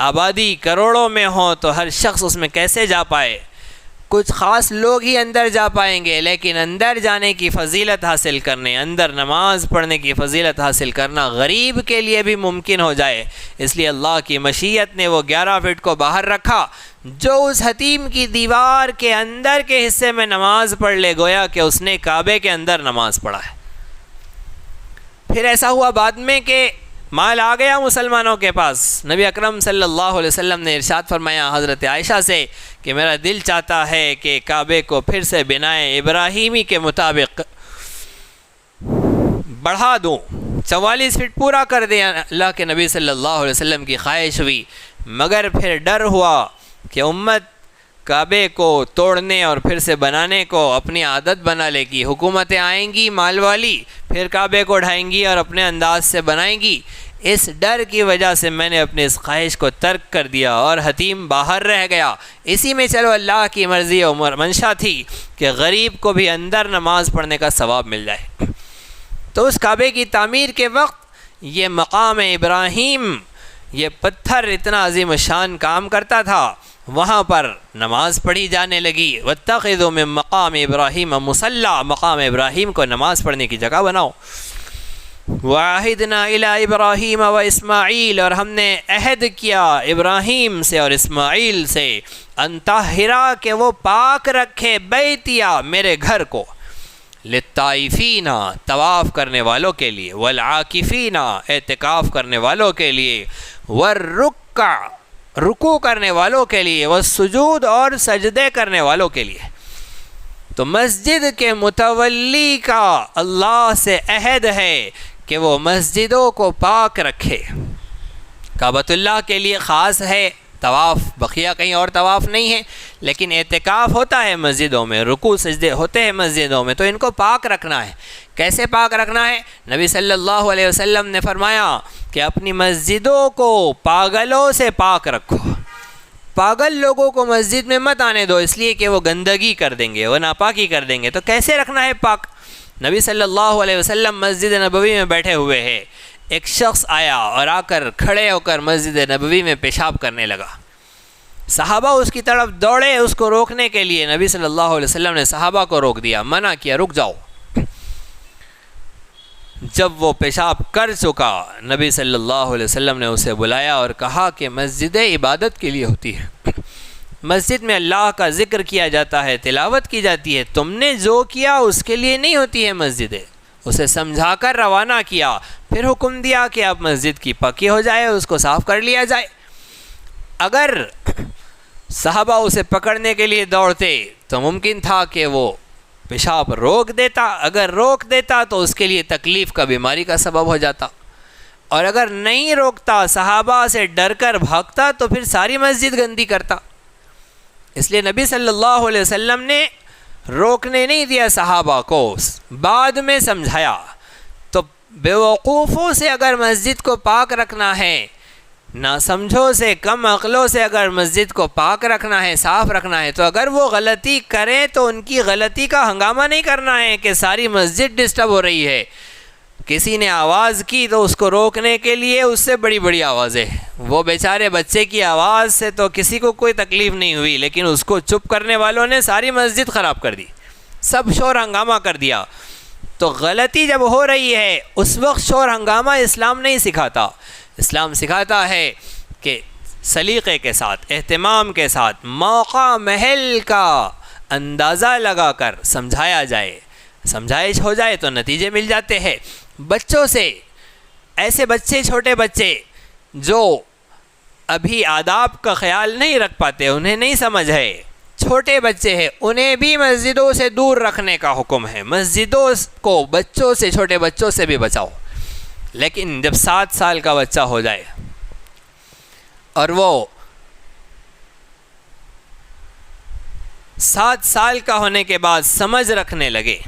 Speaker 1: آبادی کروڑوں میں ہو تو ہر شخص اس میں کیسے جا پائے؟ کچھ خاص لوگ ہی اندر جا پائیں گے، لیکن اندر جانے کی فضیلت حاصل کرنے، اندر نماز پڑھنے کی فضیلت حاصل کرنا غریب کے لیے بھی ممکن ہو جائے، اس لیے اللہ کی مشیت نے وہ 11 فٹ کو باہر رکھا۔ جو اس حتیم کی دیوار کے اندر کے حصے میں نماز پڑھ لے، گویا کہ اس نے کعبے کے اندر نماز پڑھا ہے۔ پھر ایسا ہوا بعد میں کہ مال آ گیا مسلمانوں کے پاس، نبی اکرم صلی اللہ علیہ وسلم نے ارشاد فرمایا حضرت عائشہ سے کہ میرا دل چاہتا ہے کہ کعبے کو پھر سے بنائے ابراہیمی کے مطابق بڑھا دوں، 44 فٹ پورا کر دیں۔ اللہ کے نبی صلی اللہ علیہ وسلم کی خواہش ہوئی، مگر پھر ڈر ہوا کہ امت کعبے کو توڑنے اور پھر سے بنانے کو اپنی عادت بنا لے گی، حکومتیں آئیں گی مال والی، پھر کعبے کو ڈھائیں گی اور اپنے انداز سے بنائیں گی۔ اس ڈر کی وجہ سے میں نے اپنی اس خواہش کو ترک کر دیا اور حتیم باہر رہ گیا۔ اسی میں چلو اللہ کی مرضی اور منشا تھی کہ غریب کو بھی اندر نماز پڑھنے کا ثواب مل جائے۔ تو اس کعبے کی تعمیر کے وقت یہ مقام ابراہیم، یہ پتھر اتنا عظیم الشان کام کرتا تھا، وہاں پر نماز پڑھی جانے لگی۔ واتخذوا من مقام ابراہیم مصلی، مقام ابراہیم کو نماز پڑھنے کی جگہ بناؤ۔ وعہدنا الی ابراہیم و اسماعیل، اور ہم نے عہد کیا ابراہیم سے اور اسماعیل سے، ان طہرا کہ وہ پاک رکھے بیتیا میرے گھر کو، للطائفین طواف کرنے والوں کے لیے، والعاکفین اعتکاف کرنے والوں کے لیے، والرکع رکوع کرنے والوں کے لیے، والسجود اور سجدے کرنے والوں کے لیے۔ تو مسجد کے متولی کا اللہ سے عہد ہے کہ وہ مسجدوں کو پاک رکھے۔ کعبۃ اللہ کے لیے خاص ہے طواف، بقیہ کہیں اور طواف نہیں ہے، لیکن اعتکاف ہوتا ہے مسجدوں میں، رکوع سجدے ہوتے ہیں مسجدوں میں، تو ان کو پاک رکھنا ہے۔ کیسے پاک رکھنا ہے؟ نبی صلی اللہ علیہ وسلم نے فرمایا کہ اپنی مسجدوں کو پاگلوں سے پاک رکھو، پاگل لوگوں کو مسجد میں مت آنے دو، اس لیے کہ وہ گندگی کر دیں گے، وہ ناپاکی کر دیں گے۔ تو کیسے رکھنا ہے پاک؟ نبی صلی اللہ علیہ وسلم مسجد نبوی میں بیٹھے ہوئے ہیں، ایک شخص آیا اور آ کر کھڑے ہو کر مسجد نبوی میں پیشاب کرنے لگا۔ صحابہ اس کی طرف دوڑے اس کو روکنے کے لیے، نبی صلی اللہ علیہ وسلم نے صحابہ کو روک دیا، منع کیا، رک جاؤ۔ جب وہ پیشاب کر چکا، نبی صلی اللہ علیہ وسلم نے اسے بلایا اور کہا کہ مسجد عبادت کے لیے ہوتی ہے، مسجد میں اللہ کا ذکر کیا جاتا ہے، تلاوت کی جاتی ہے، تم نے جو کیا اس کے لیے نہیں ہوتی ہے مسجد۔ اسے سمجھا کر روانہ کیا، پھر حکم دیا کہ اب مسجد کی پکی ہو جائے، اس کو صاف کر لیا جائے۔ اگر صحابہ اسے پکڑنے کے لیے دوڑتے تو ممکن تھا کہ وہ پیشاب روک دیتا، اگر روک دیتا تو اس کے لیے تکلیف کا، بیماری کا سبب ہو جاتا، اور اگر نہیں روکتا، صحابہ سے ڈر کر بھاگتا تو پھر ساری مسجد گندی کرتا۔ اس لیے نبی صلی اللہ علیہ وسلم نے روکنے نہیں دیا صحابہ کو، بعد میں سمجھایا۔ تو بیوقوفوں سے اگر مسجد کو پاک رکھنا ہے، ناسمجھوں سے، کم عقلوں سے اگر مسجد کو پاک رکھنا ہے، صاف رکھنا ہے، تو اگر وہ غلطی کریں تو ان کی غلطی کا ہنگامہ نہیں کرنا ہے کہ ساری مسجد ڈسٹرب ہو رہی ہے۔ کسی نے آواز کی تو اس کو روکنے کے لیے اس سے بڑی بڑی آوازیں، وہ بیچارے بچے کی آواز سے تو کسی کو کوئی تکلیف نہیں ہوئی، لیکن اس کو چپ کرنے والوں نے ساری مسجد خراب کر دی، سب شور ہنگامہ کر دیا۔ تو غلطی جب ہو رہی ہے اس وقت شور ہنگامہ اسلام نہیں سکھاتا۔ اسلام سکھاتا ہے کہ سلیقے کے ساتھ، اہتمام کے ساتھ، موقع محل کا اندازہ لگا کر سمجھایا جائے، سمجھائش ہو جائے تو نتیجے مل جاتے ہیں۔ بچوں سے، ایسے بچے، چھوٹے بچے جو ابھی آداب کا خیال نہیں رکھ پاتے، انہیں نہیں سمجھ ہے، چھوٹے بچے ہیں، انہیں بھی مسجدوں سے دور رکھنے کا حکم ہے۔ مسجدوں کو بچوں سے، چھوٹے بچوں سے بھی بچاؤ، لیکن جب 7 سال کا بچہ ہو جائے اور وہ 7 سال کا ہونے کے بعد سمجھ رکھنے لگے،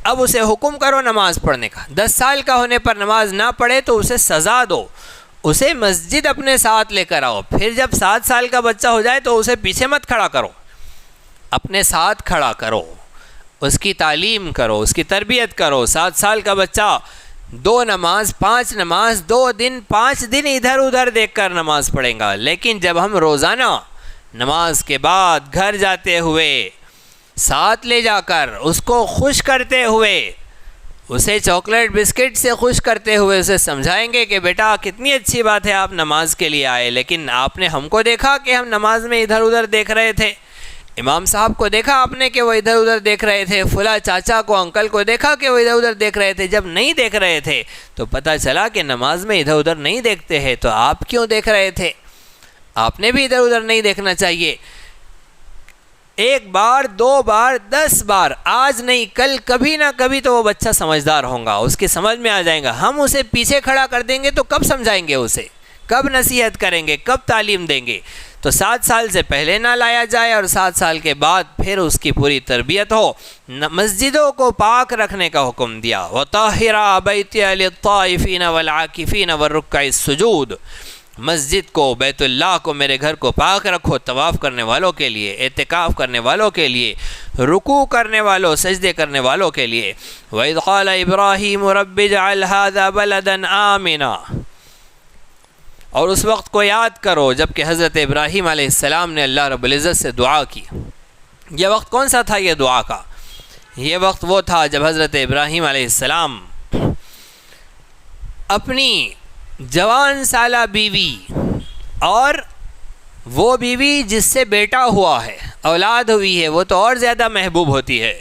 Speaker 1: اب اسے حکم کرو نماز پڑھنے کا۔ 10 سال کا ہونے پر نماز نہ پڑھے تو اسے سزا دو، اسے مسجد اپنے ساتھ لے کر آؤ۔ پھر جب 7 سال کا بچہ ہو جائے تو اسے پیچھے مت کھڑا کرو، اپنے ساتھ کھڑا کرو، اس کی تعلیم کرو، اس کی تربیت کرو۔ 7 سال کا بچہ 2 نماز، 5 نماز، 2 دن، 5 دن ادھر ادھر دیکھ کر نماز پڑھیں گا، لیکن جب ہم روزانہ نماز کے بعد گھر جاتے ہوئے ساتھ لے جا کر اس کو خوش کرتے ہوئے، اسے چاکلیٹ بسکٹ سے خوش کرتے ہوئے اسے سمجھائیں گے کہ بیٹا کتنی اچھی بات ہے آپ نماز کے لیے آئے، لیکن آپ نے ہم کو دیکھا کہ ہم نماز میں ادھر ادھر دیکھ رہے تھے، امام صاحب کو دیکھا آپ نے کہ وہ ادھر ادھر دیکھ رہے تھے، فلاں چاچا کو، انکل کو دیکھا کہ وہ ادھر ادھر دیکھ رہے تھے. جب نہیں دیکھ رہے تھے تو پتہ چلا کہ نماز میں ادھر ادھر نہیں دیکھتے ہیں، تو آپ کیوں دیکھ رہے تھے؟ آپ نے بھی ادھر ادھر نہیں دیکھنا چاہیے. ایک بار، 2 بار، 10 بار، آج نہیں کل کبھی نہ کبھی تو وہ بچہ سمجھدار ہوگا، اس کی سمجھ میں آ جائے گا. ہم اسے پیچھے کھڑا کر دیں گے تو کب سمجھائیں گے اسے؟ کب نصیحت کریں گے؟ کب تعلیم دیں گے؟ تو 7 سال سے پہلے نہ لایا جائے اور 7 سال کے بعد پھر اس کی پوری تربیت ہو. مسجدوں کو پاک رکھنے کا حکم دیا. وَطَهِّرَ بَيْتِيَ لِلطَّائِفِينَ وَالْعَاكِفِينَ وَالرُّكَّعِ السُّجُودِ. مسجد کو، بیت اللہ کو، میرے گھر کو پاک رکھو طواف کرنے والوں کے لیے، اعتکاف کرنے والوں کے لیے، رکوع کرنے والوں، سجدے کرنے والوں کے لیے. وَإِذْ قَالَ إِبْرَاهِيمُ رَبِّ اجْعَلْ هَذَا بَلَدًا آمِنًا. اور اس وقت کو یاد کرو جب کہ حضرت ابراہیم علیہ السلام نے اللہ رب العزت سے دعا کی. یہ وقت کون سا تھا یہ دعا کا؟ یہ وقت وہ تھا جب حضرت ابراہیم علیہ السلام اپنی جوان سالہ بیوی، اور وہ بیوی جس سے بیٹا ہوا ہے، اولاد ہوئی ہے، وہ تو اور زیادہ محبوب ہوتی ہے،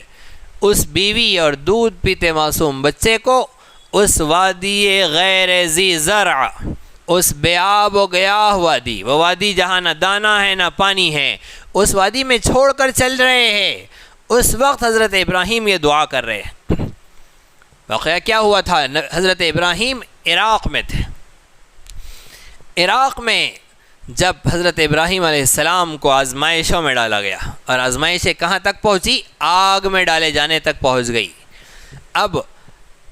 Speaker 1: اس بیوی اور دودھ پیتے معصوم بچے کو اس وادی غیر ذی زرع، اس بے آب و گیاہ وادی، وہ وادی جہاں نہ دانہ ہے نہ پانی ہے، اس وادی میں چھوڑ کر چل رہے ہیں. اس وقت حضرت ابراہیم یہ دعا کر رہے ہیں. واقعہ کیا ہوا تھا؟ حضرت ابراہیم عراق میں تھے. عراق میں جب حضرت ابراہیم علیہ السلام کو آزمائشوں میں ڈالا گیا، اور آزمائشیں کہاں تک پہنچی؟ آگ میں ڈالے جانے تک پہنچ گئی. اب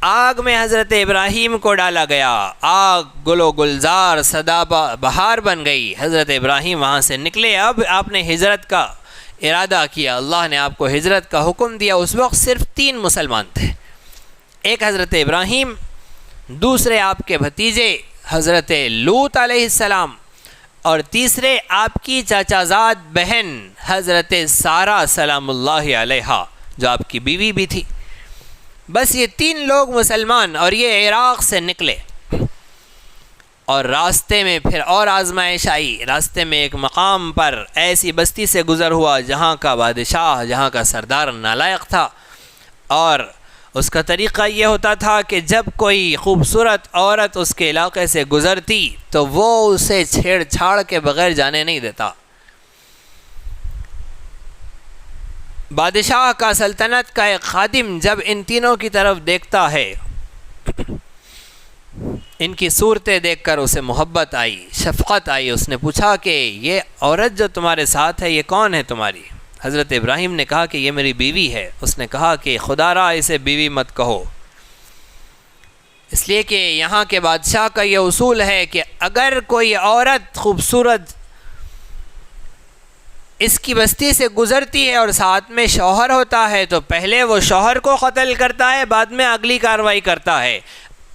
Speaker 1: آگ میں حضرت ابراہیم کو ڈالا گیا، آگ گل و گلزار سدا بہار بن گئی. حضرت ابراہیم وہاں سے نکلے. اب آپ نے ہجرت کا ارادہ کیا، اللہ نے آپ کو ہجرت کا حکم دیا. اس وقت صرف 3 مسلمان تھے. ایک حضرت ابراہیم، دوسرے آپ کے بھتیجے حضرت لوط علیہ السلام، اور تیسرے آپ کی چاچا زاد بہن حضرت سارہ سلام اللہ علیہا، جو آپ کی بیوی بھی تھی. بس یہ 3 لوگ مسلمان، اور یہ عراق سے نکلے. اور راستے میں پھر اور آزمائش آئی. راستے میں ایک مقام پر ایسی بستی سے گزر ہوا جہاں کا بادشاہ، جہاں کا سردار نالائق تھا، اور اس کا طریقہ یہ ہوتا تھا کہ جب کوئی خوبصورت عورت اس کے علاقے سے گزرتی تو وہ اسے چھیڑ چھاڑ کے بغیر جانے نہیں دیتا. بادشاہ کا، سلطنت کا ایک خادم جب ان تینوں کی طرف دیکھتا ہے، ان کی صورتیں دیکھ کر اسے محبت آئی، شفقت آئی. اس نے پوچھا کہ یہ عورت جو تمہارے ساتھ ہے یہ کون ہے تمہاری؟ حضرت ابراہیم نے کہا کہ یہ میری بیوی ہے. اس نے کہا کہ خدا را اسے بیوی مت کہو، اس لیے کہ یہاں کے بادشاہ کا یہ اصول ہے کہ اگر کوئی عورت خوبصورت اس کی بستی سے گزرتی ہے اور ساتھ میں شوہر ہوتا ہے تو پہلے وہ شوہر کو قتل کرتا ہے، بعد میں اگلی کارروائی کرتا ہے.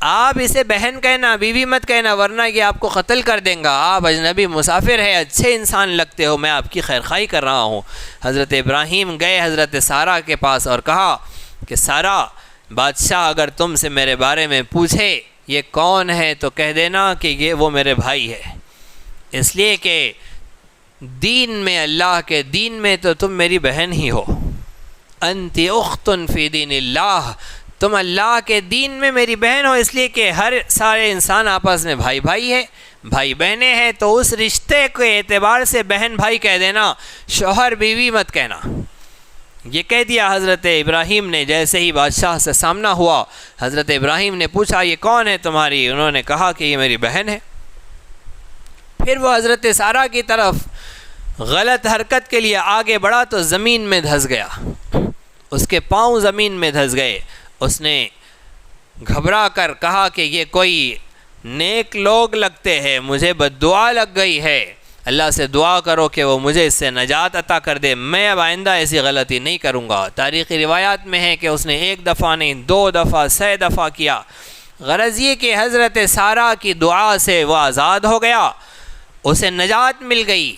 Speaker 1: آپ اسے بہن کہنا، بیوی مت کہنا، ورنہ یہ آپ کو قتل کر دیں گا. آپ اجنبی مسافر ہے، اچھے انسان لگتے ہو، میں آپ کی خیرخواہی کر رہا ہوں. حضرت ابراہیم گئے حضرت سارہ کے پاس اور کہا کہ سارہ، بادشاہ اگر تم سے میرے بارے میں پوچھے یہ کون ہے تو کہہ دینا کہ یہ وہ میرے بھائی ہے، اس لیے کہ دین میں، اللہ کے دین میں تو تم میری بہن ہی ہو. انت اخت فی دین اللہ، تم اللہ کے دین میں میری بہن ہو. اس لیے کہ ہر سارے انسان آپس میں بھائی بھائی ہے، بھائی بہنیں ہیں، تو اس رشتے کے اعتبار سے بہن بھائی کہہ دینا، شوہر بیوی مت کہنا. یہ کہہ دیا حضرت ابراہیم نے. جیسے ہی بادشاہ سے سامنا ہوا، حضرت ابراہیم نے پوچھا یہ کون ہے تمہاری؟ انہوں نے کہا کہ یہ میری بہن ہے. پھر وہ حضرت سارہ کی طرف غلط حرکت کے لیے آگے بڑھا تو زمین میں دھس گیا، اس کے پاؤں زمین میں دھس گئے. اس نے گھبرا کر کہا کہ یہ کوئی نیک لوگ لگتے ہیں، مجھے بد دعا لگ گئی ہے، اللہ سے دعا کرو کہ وہ مجھے اس سے نجات عطا کر دے، میں اب آئندہ ایسی غلطی نہیں کروں گا. تاریخی روایات میں ہے کہ اس نے 1 دفعہ نہیں، 2 دفعہ، 100 دفعہ کیا. غرض یہ کہ حضرت سارہ کی دعا سے وہ آزاد ہو گیا، اسے نجات مل گئی.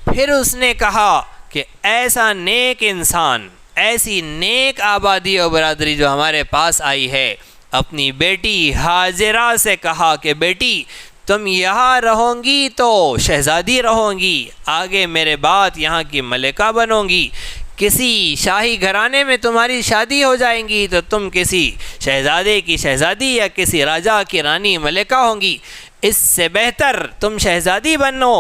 Speaker 1: پھر اس نے کہا کہ ایسا نیک انسان، ایسی نیک آبادی و برادری جو ہمارے پاس آئی ہے، اپنی بیٹی ہاجرہ سے کہا کہ بیٹی تم یہاں رہو گی تو شہزادی رہو گی، آگے میرے بعد یہاں کی ملکہ بنو گی، کسی شاہی گھرانے میں تمہاری شادی ہو جائیں گی تو تم کسی شہزادے کی شہزادی یا کسی راجا کی رانی ملکہ ہوں گی، اس سے بہتر تم شہزادی بنو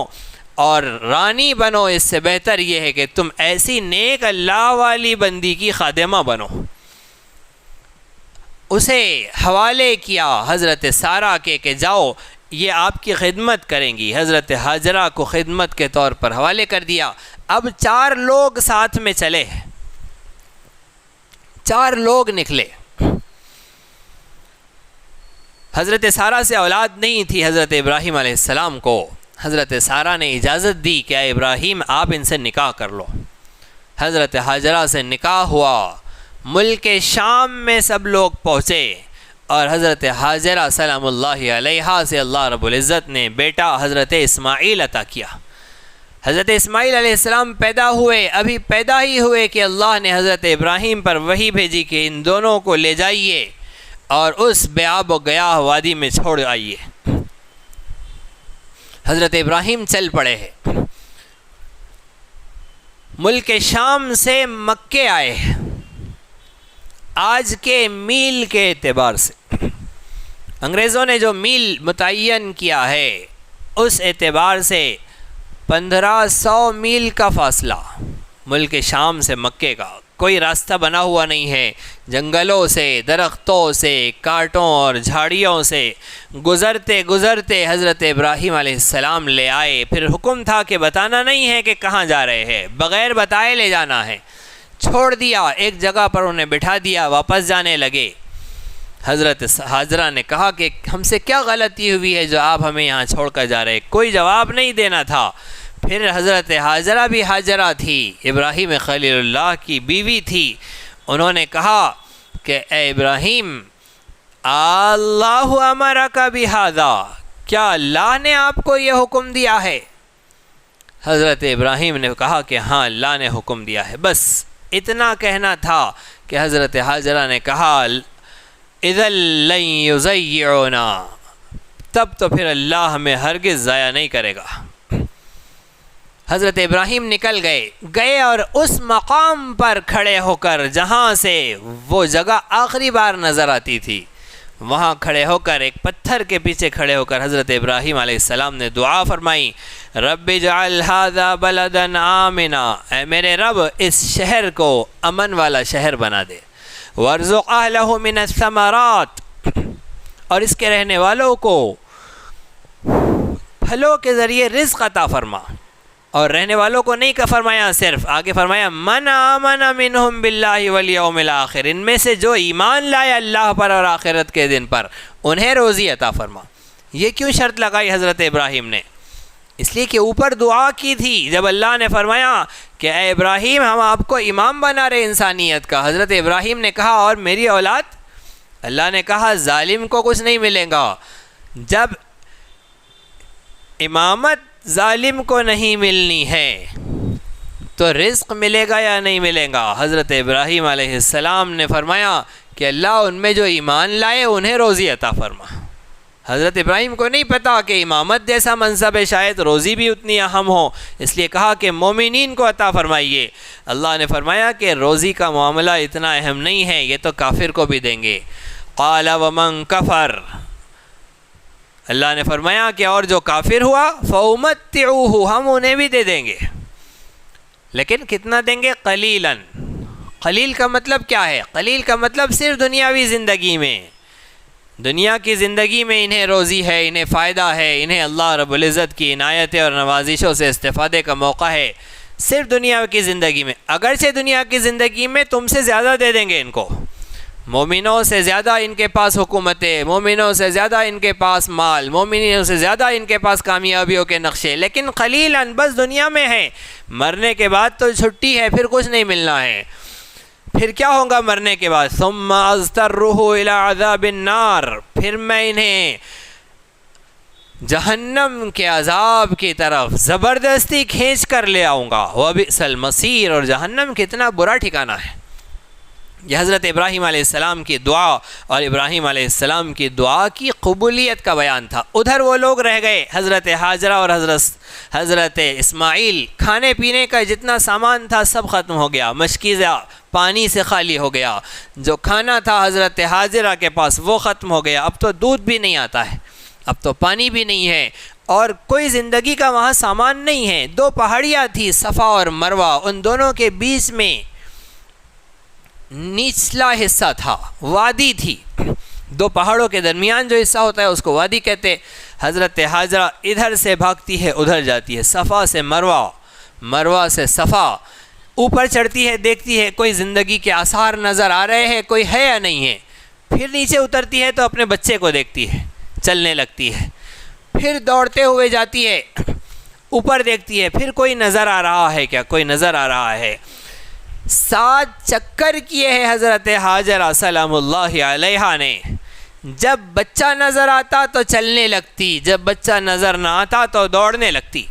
Speaker 1: اور رانی بنو، اس سے بہتر یہ ہے کہ تم ایسی نیک اللہ والی بندی کی خادمہ بنو۔ اسے حوالے کیا حضرت سارہ کے کہ جاؤ یہ آپ کی خدمت کریں گی، حضرت ہاجرہ کو خدمت کے طور پر حوالے کر دیا۔ اب 4 لوگ ساتھ میں چلے، 4 لوگ نکلے۔ حضرت سارہ سے اولاد نہیں تھی حضرت ابراہیم علیہ السلام کو، حضرت سارہ نے اجازت دی کہ اے ابراہیم آپ ان سے نکاح کر لو۔ حضرت ہاجرہ سے نکاح ہوا، ملک شام میں سب لوگ پہنچے اور حضرت ہاجرہ سلام اللہ علیہا سے اللہ رب العزت نے بیٹا حضرت اسماعیل عطا کیا۔ حضرت اسماعیل علیہ السلام پیدا ہوئے، ابھی پیدا ہی ہوئے کہ اللہ نے حضرت ابراہیم پر وحی بھیجی کہ ان دونوں کو لے جائیے اور اس بیاب و گیاہ وادی میں چھوڑ آئیے۔ حضرت ابراہیم چل پڑے ہیں، ملک شام سے مکے آئے، آج کے میل کے اعتبار سے انگریزوں نے جو میل متعین کیا ہے اس اعتبار سے 1500 میل کا فاصلہ ملک شام سے مکے کا، کوئی راستہ بنا ہوا نہیں ہے، جنگلوں سے، درختوں سے، کانٹوں اور جھاڑیوں سے گزرتے گزرتے حضرت ابراہیم علیہ السلام لے آئے۔ پھر حکم تھا کہ بتانا نہیں ہے کہ کہاں جا رہے ہیں، بغیر بتائے لے جانا ہے۔ چھوڑ دیا، ایک جگہ پر انہیں بٹھا دیا، واپس جانے لگے۔ حضرت ہاجرہ نے کہا کہ ہم سے کیا غلطی ہوئی ہے جو آپ ہمیں یہاں چھوڑ کر جا رہے، کوئی جواب نہیں دینا تھا۔ پھر حضرت ہاجرہ بھی ہاجرہ تھی، ابراہیم خلیل اللہ کی بیوی تھی، انہوں نے کہا کہ اے ابراہیم اللہ امرک بہذا، کیا اللہ نے آپ کو یہ حکم دیا ہے؟ حضرت ابراہیم نے کہا کہ ہاں اللہ نے حکم دیا ہے۔ بس اتنا کہنا تھا کہ حضرت ہاجرہ نے کہا اذا لن یضیعنا، تب تو پھر اللہ ہمیں ہرگز ضائع نہیں کرے گا۔ حضرت ابراہیم نکل گئے اور اس مقام پر کھڑے ہو کر جہاں سے وہ جگہ آخری بار نظر آتی تھی، وہاں کھڑے ہو کر ایک پتھر کے پیچھے کھڑے ہو کر حضرت ابراہیم علیہ السلام نے دعا فرمائی، رب اجعل ھذا بلدا آمنا، اے میرے رب اس شہر کو امن والا شہر بنا دے، وارزق اہلہ من الثمرات، اور اس کے رہنے والوں کو پھلوں کے ذریعے رزق عطا فرما، اور رہنے والوں کو نہیں فرمایا صرف، آگے فرمایا من آمن منہم باللہ والیوم الآخر، ان میں سے جو ایمان لائے اللہ پر اور آخرت کے دن پر انہیں روزی عطا فرما۔ یہ کیوں شرط لگائی حضرت ابراہیم نے؟ اس لیے کہ اوپر دعا کی تھی، جب اللہ نے فرمایا کہ اے ابراہیم ہم آپ کو امام بنا رہے انسانیت کا، حضرت ابراہیم نے کہا اور میری اولاد؟ اللہ نے کہا ظالم کو کچھ نہیں ملے گا، جب امامت ظالم کو نہیں ملنی ہے تو رزق ملے گا یا نہیں ملے گا؟ حضرت ابراہیم علیہ السلام نے فرمایا کہ اللہ ان میں جو ایمان لائے انہیں روزی عطا فرما۔ حضرت ابراہیم کو نہیں پتا کہ امامت جیسا منصب ہے، شاید روزی بھی اتنی اہم ہو، اس لیے کہا کہ مومنین کو عطا فرمائیے۔ اللہ نے فرمایا کہ روزی کا معاملہ اتنا اہم نہیں ہے، یہ تو کافر کو بھی دیں گے۔ قال ومن کفر، اللہ نے فرمایا کہ اور جو کافر ہوا فَأُمَتِّعُوهُ، ہم انہیں بھی دے دیں گے، لیکن کتنا دیں گے؟ قلیلاً۔ قلیل کا مطلب کیا ہے؟ قلیل کا مطلب صرف دنیاوی زندگی میں، دنیا کی زندگی میں انہیں روزی ہے، انہیں فائدہ ہے، انہیں اللہ رب العزت کی عنایتیں اور نوازشوں سے استفادے کا موقع ہے، صرف دنیا کی زندگی میں۔ اگرچہ دنیا کی زندگی میں تم سے زیادہ دے دیں گے ان کو، مومنوں سے زیادہ ان کے پاس حکومتیں، مومنوں سے زیادہ ان کے پاس مال، مومنوں سے زیادہ ان کے پاس کامیابیوں کے نقشے، لیکن قلیلاً، بس دنیا میں ہے، مرنے کے بعد تو چھٹی ہے، پھر کچھ نہیں ملنا ہے۔ پھر کیا ہوگا مرنے کے بعد؟ ثم اضطرہ الی عذاب النار، پھر میں انہیں جہنم کے عذاب کی طرف زبردستی کھینچ کر لے آؤں گا۔ وبئس المصیر، اور جہنم کتنا برا ٹھکانہ ہے، یہ حضرت ابراہیم علیہ السلام کی دعا اور ابراہیم علیہ السلام کی دعا کی قبولیت کا بیان تھا۔ ادھر وہ لوگ رہ گئے، حضرت ہاجرہ اور حضرت اسماعیل، کھانے پینے کا جتنا سامان تھا سب ختم ہو گیا، مشکیزہ پانی سے خالی ہو گیا، جو کھانا تھا حضرت ہاجرہ کے پاس وہ ختم ہو گیا، اب تو دودھ بھی نہیں آتا ہے، اب تو پانی بھی نہیں ہے، اور کوئی زندگی کا وہاں سامان نہیں ہے۔ دو پہاڑیاں تھی، صفا اور مروہ، ان دونوں کے بیچ میں نچلا حصہ تھا، وادی تھی، دو پہاڑوں کے درمیان جو حصہ ہوتا ہے اس کو وادی کہتے۔ حضرت ہاجرہ ادھر سے بھاگتی ہے ادھر جاتی ہے، صفا سے مروہ، مروہ سے صفا، اوپر چڑھتی ہے، دیکھتی ہے کوئی زندگی کے آثار نظر آ رہے ہیں، کوئی ہے یا نہیں ہے، پھر نیچے اترتی ہے تو اپنے بچے کو دیکھتی ہے، چلنے لگتی ہے، پھر دوڑتے ہوئے جاتی ہے، اوپر دیکھتی ہے، پھر کوئی نظر آ رہا ہے کیا، کوئی نظر آ رہا ہے۔ 7 چکر کیے ہیں حضرت ہاجرہ سلام اللہ علیہا نے، جب بچہ نظر آتا تو چلنے لگتی، جب بچہ نظر نہ آتا تو دوڑنے لگتی۔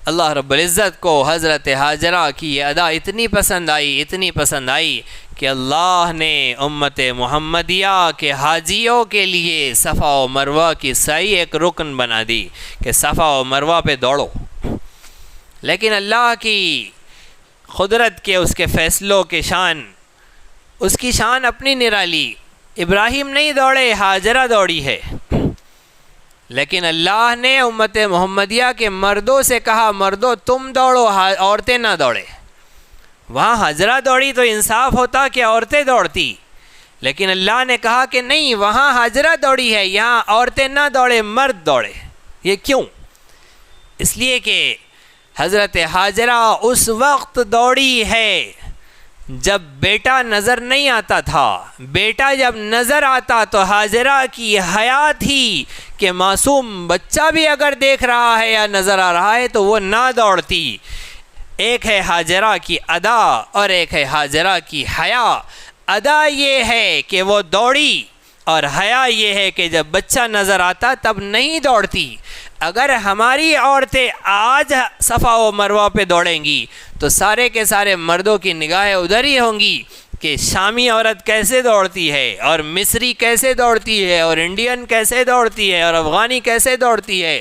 Speaker 1: اللہ رب العزت کو حضرت ہاجرہ کی یہ ادا اتنی پسند آئی، اتنی پسند آئی کہ اللہ نے امت محمدیہ کے حاجیوں کے لیے صفا و مروہ کی سعی ایک رکن بنا دی کہ صفا و مروہ پہ دوڑو۔ لیکن اللہ کی قدرت کے، اس کے فیصلوں کے شان، اس کی شان اپنی نرالی، ابراہیم نہیں دوڑے، ہاجرہ دوڑی ہے، لیکن اللہ نے امت محمدیہ کے مردوں سے کہا مردوں تم دوڑو، عورتیں نہ دوڑے۔ وہاں ہاجرہ دوڑی تو انصاف ہوتا کہ عورتیں دوڑتی، لیکن اللہ نے کہا کہ نہیں، وہاں ہاجرہ دوڑی ہے، یہاں عورتیں نہ دوڑے، مرد دوڑے۔ یہ کیوں؟ اس لیے کہ حضرت ہاجرہ اس وقت دوڑی ہے جب بیٹا نظر نہیں آتا تھا، بیٹا جب نظر آتا تو ہاجرہ کی حیا تھی کہ معصوم بچہ بھی اگر دیکھ رہا ہے یا نظر آ رہا ہے تو وہ نہ دوڑتی۔ ایک ہے ہاجرہ کی ادا اور ایک ہے ہاجرہ کی حیا۔ ادا یہ ہے کہ وہ دوڑی اور حیا یہ ہے کہ جب بچہ نظر آتا تب نہیں دوڑتی۔ اگر ہماری عورتیں آج صفا و مروہ پہ دوڑیں گی تو سارے کے سارے مردوں کی نگاہیں ادھر ہی ہوں گی کہ شامی عورت کیسے دوڑتی ہے، اور مصری کیسے دوڑتی ہے، اور انڈین کیسے دوڑتی ہے، اور افغانی کیسے دوڑتی ہے،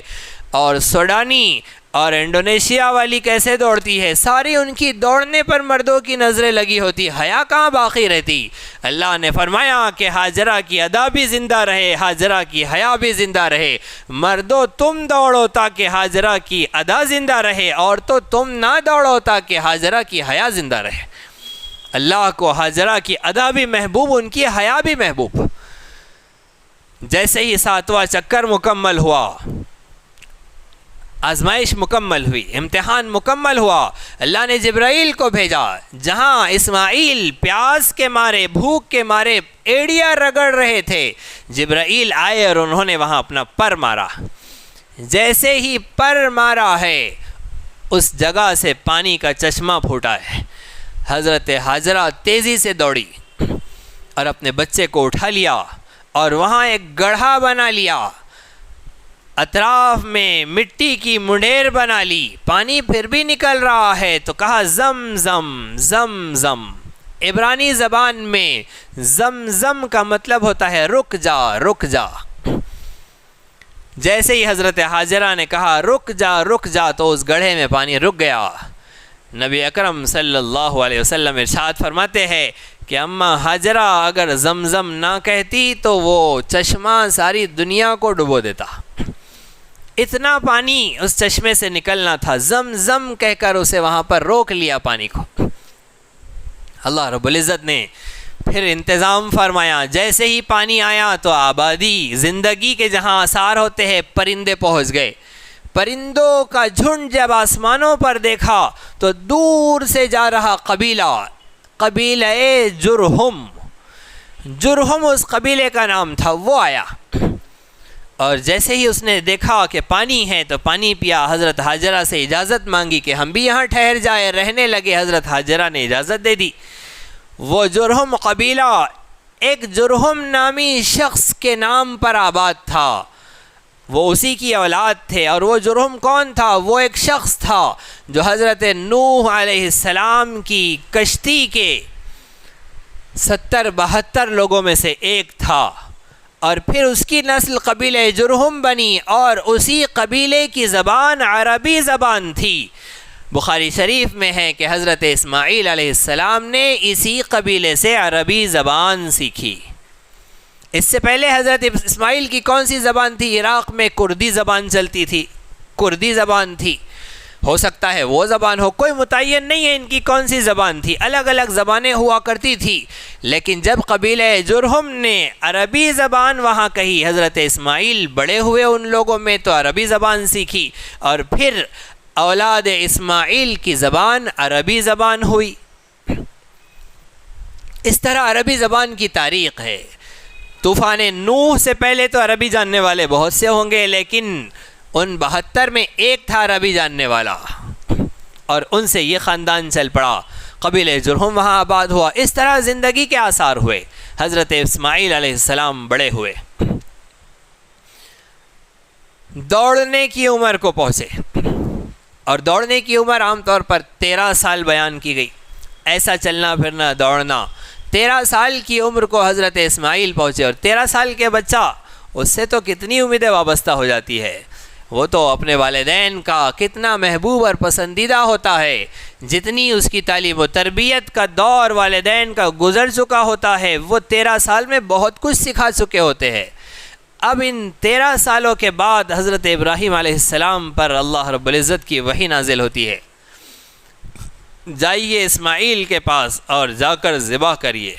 Speaker 1: اور سوڈانی اور انڈونیشیا والی کیسے دوڑتی ہے۔ ساری ان کی دوڑنے پر مردوں کی نظریں لگی ہوتی، حیا کہاں باقی رہتی۔ اللہ نے فرمایا کہ ہاجرہ کی ادا بھی زندہ رہے، ہاجرہ کی حیا بھی زندہ رہے۔ مردوں تم دوڑو تاکہ ہاجرہ کی ادا زندہ رہے، اور تو تم نہ دوڑو تاکہ ہاجرہ کی حیا زندہ رہے۔ اللہ کو ہاجرہ کی ادا بھی محبوب، ان کی حیا بھی محبوب۔ جیسے ہی 7واں چکر مکمل ہوا، آزمائش مکمل ہوئی، امتحان مکمل ہوا، اللہ نے جبرائیل کو بھیجا۔ جہاں اسماعیل پیاس کے مارے، بھوک کے مارے ایڑیاں رگڑ رہے تھے، جبرائیل آئے اور انہوں نے وہاں اپنا پر مارا۔ جیسے ہی پر مارا ہے اس جگہ سے پانی کا چشمہ پھوٹا ہے۔ حضرت ہاجرہ تیزی سے دوڑی اور اپنے بچے کو اٹھا لیا اور وہاں ایک گڑھا بنا لیا، اطراف میں مٹی کی منڈیر بنا لی، پانی پھر بھی نکل رہا ہے تو کہا زم زم زم زم۔ عبرانی زبان میں زم زم کا مطلب ہوتا ہے رک جا رک جا۔ جیسے ہی حضرت ہاجرہ نے کہا رک جا تو اس گڑھے میں پانی رک گیا۔ نبی اکرم صلی اللہ علیہ وسلم ارشاد فرماتے ہیں کہ اماں ہاجرہ اگر زمزم نہ کہتی تو وہ چشمہ ساری دنیا کو ڈبو دیتا، اتنا پانی اس چشمے سے نکلنا تھا۔ زم زم کہہ کر اسے وہاں پر روک لیا پانی کو۔ اللہ رب العزت نے پھر انتظام فرمایا، جیسے ہی پانی آیا تو آبادی، زندگی کے جہاں آثار ہوتے ہیں، پرندے پہنچ گئے۔ پرندوں کا جھنڈ جب آسمانوں پر دیکھا تو دور سے جا رہا قبیلہ جرہم، جرہم اس قبیلے کا نام تھا، وہ آیا اور جیسے ہی اس نے دیکھا کہ پانی ہے تو پانی پیا۔ حضرت ہاجرہ سے اجازت مانگی کہ ہم بھی یہاں ٹھہر جائے، رہنے لگے۔ حضرت ہاجرہ نے اجازت دے دی۔ وہ جرہم قبیلہ ایک جرہم نامی شخص کے نام پر آباد تھا، وہ اسی کی اولاد تھے۔ اور وہ جرہم کون تھا؟ وہ ایک شخص تھا جو حضرت نوح علیہ السلام کی کشتی کے 70-72 لوگوں میں سے ایک تھا، اور پھر اس کی نسل قبیلہ جرہم بنی، اور اسی قبیلے کی زبان عربی زبان تھی۔ بخاری شریف میں ہے کہ حضرت اسماعیل علیہ السلام نے اسی قبیلے سے عربی زبان سیکھی۔ اس سے پہلے حضرت اسماعیل کی کون سی زبان تھی؟ عراق میں کردی زبان چلتی تھی، کردی زبان تھی، ہو سکتا ہے وہ زبان ہو، کوئی متعین نہیں ہے ان کی کون سی زبان تھی، الگ الگ زبانیں ہوا کرتی تھی۔ لیکن جب قبیلہ جرہم نے عربی زبان وہاں کہی، حضرت اسماعیل بڑے ہوئے ان لوگوں میں تو عربی زبان سیکھی، اور پھر اولاد اسماعیل کی زبان عربی زبان ہوئی۔ اس طرح عربی زبان کی تاریخ ہے۔ طوفان نوح سے پہلے تو عربی جاننے والے بہت سے ہوں گے، لیکن ان 72 میں ایک تھا عربی جاننے والا، اور ان سے یہ خاندان چل پڑا، قبیلہ جرہم وہاں آباد ہوا۔ اس طرح زندگی کے آثار ہوئے، حضرت اسماعیل علیہ السلام بڑے ہوئے، دوڑنے کی عمر کو پہنچے، اور دوڑنے کی عمر عام طور پر 13 سال بیان کی گئی۔ ایسا چلنا پھرنا دوڑنا، 13 سال کی عمر کو حضرت اسماعیل پہنچے، اور 13 سال کے بچہ، اس سے تو کتنی امیدیں وابستہ ہو جاتی ہے، وہ تو اپنے والدین کا کتنا محبوب اور پسندیدہ ہوتا ہے، جتنی اس کی تعلیم و تربیت کا دور والدین کا گزر چکا ہوتا ہے، وہ 13 سال میں بہت کچھ سکھا چکے ہوتے ہیں۔ اب ان 13 سالوں کے بعد حضرت ابراہیم علیہ السلام پر اللہ رب العزت کی وحی نازل ہوتی ہے، جائیے اسماعیل کے پاس اور جا کر ذبح کریے۔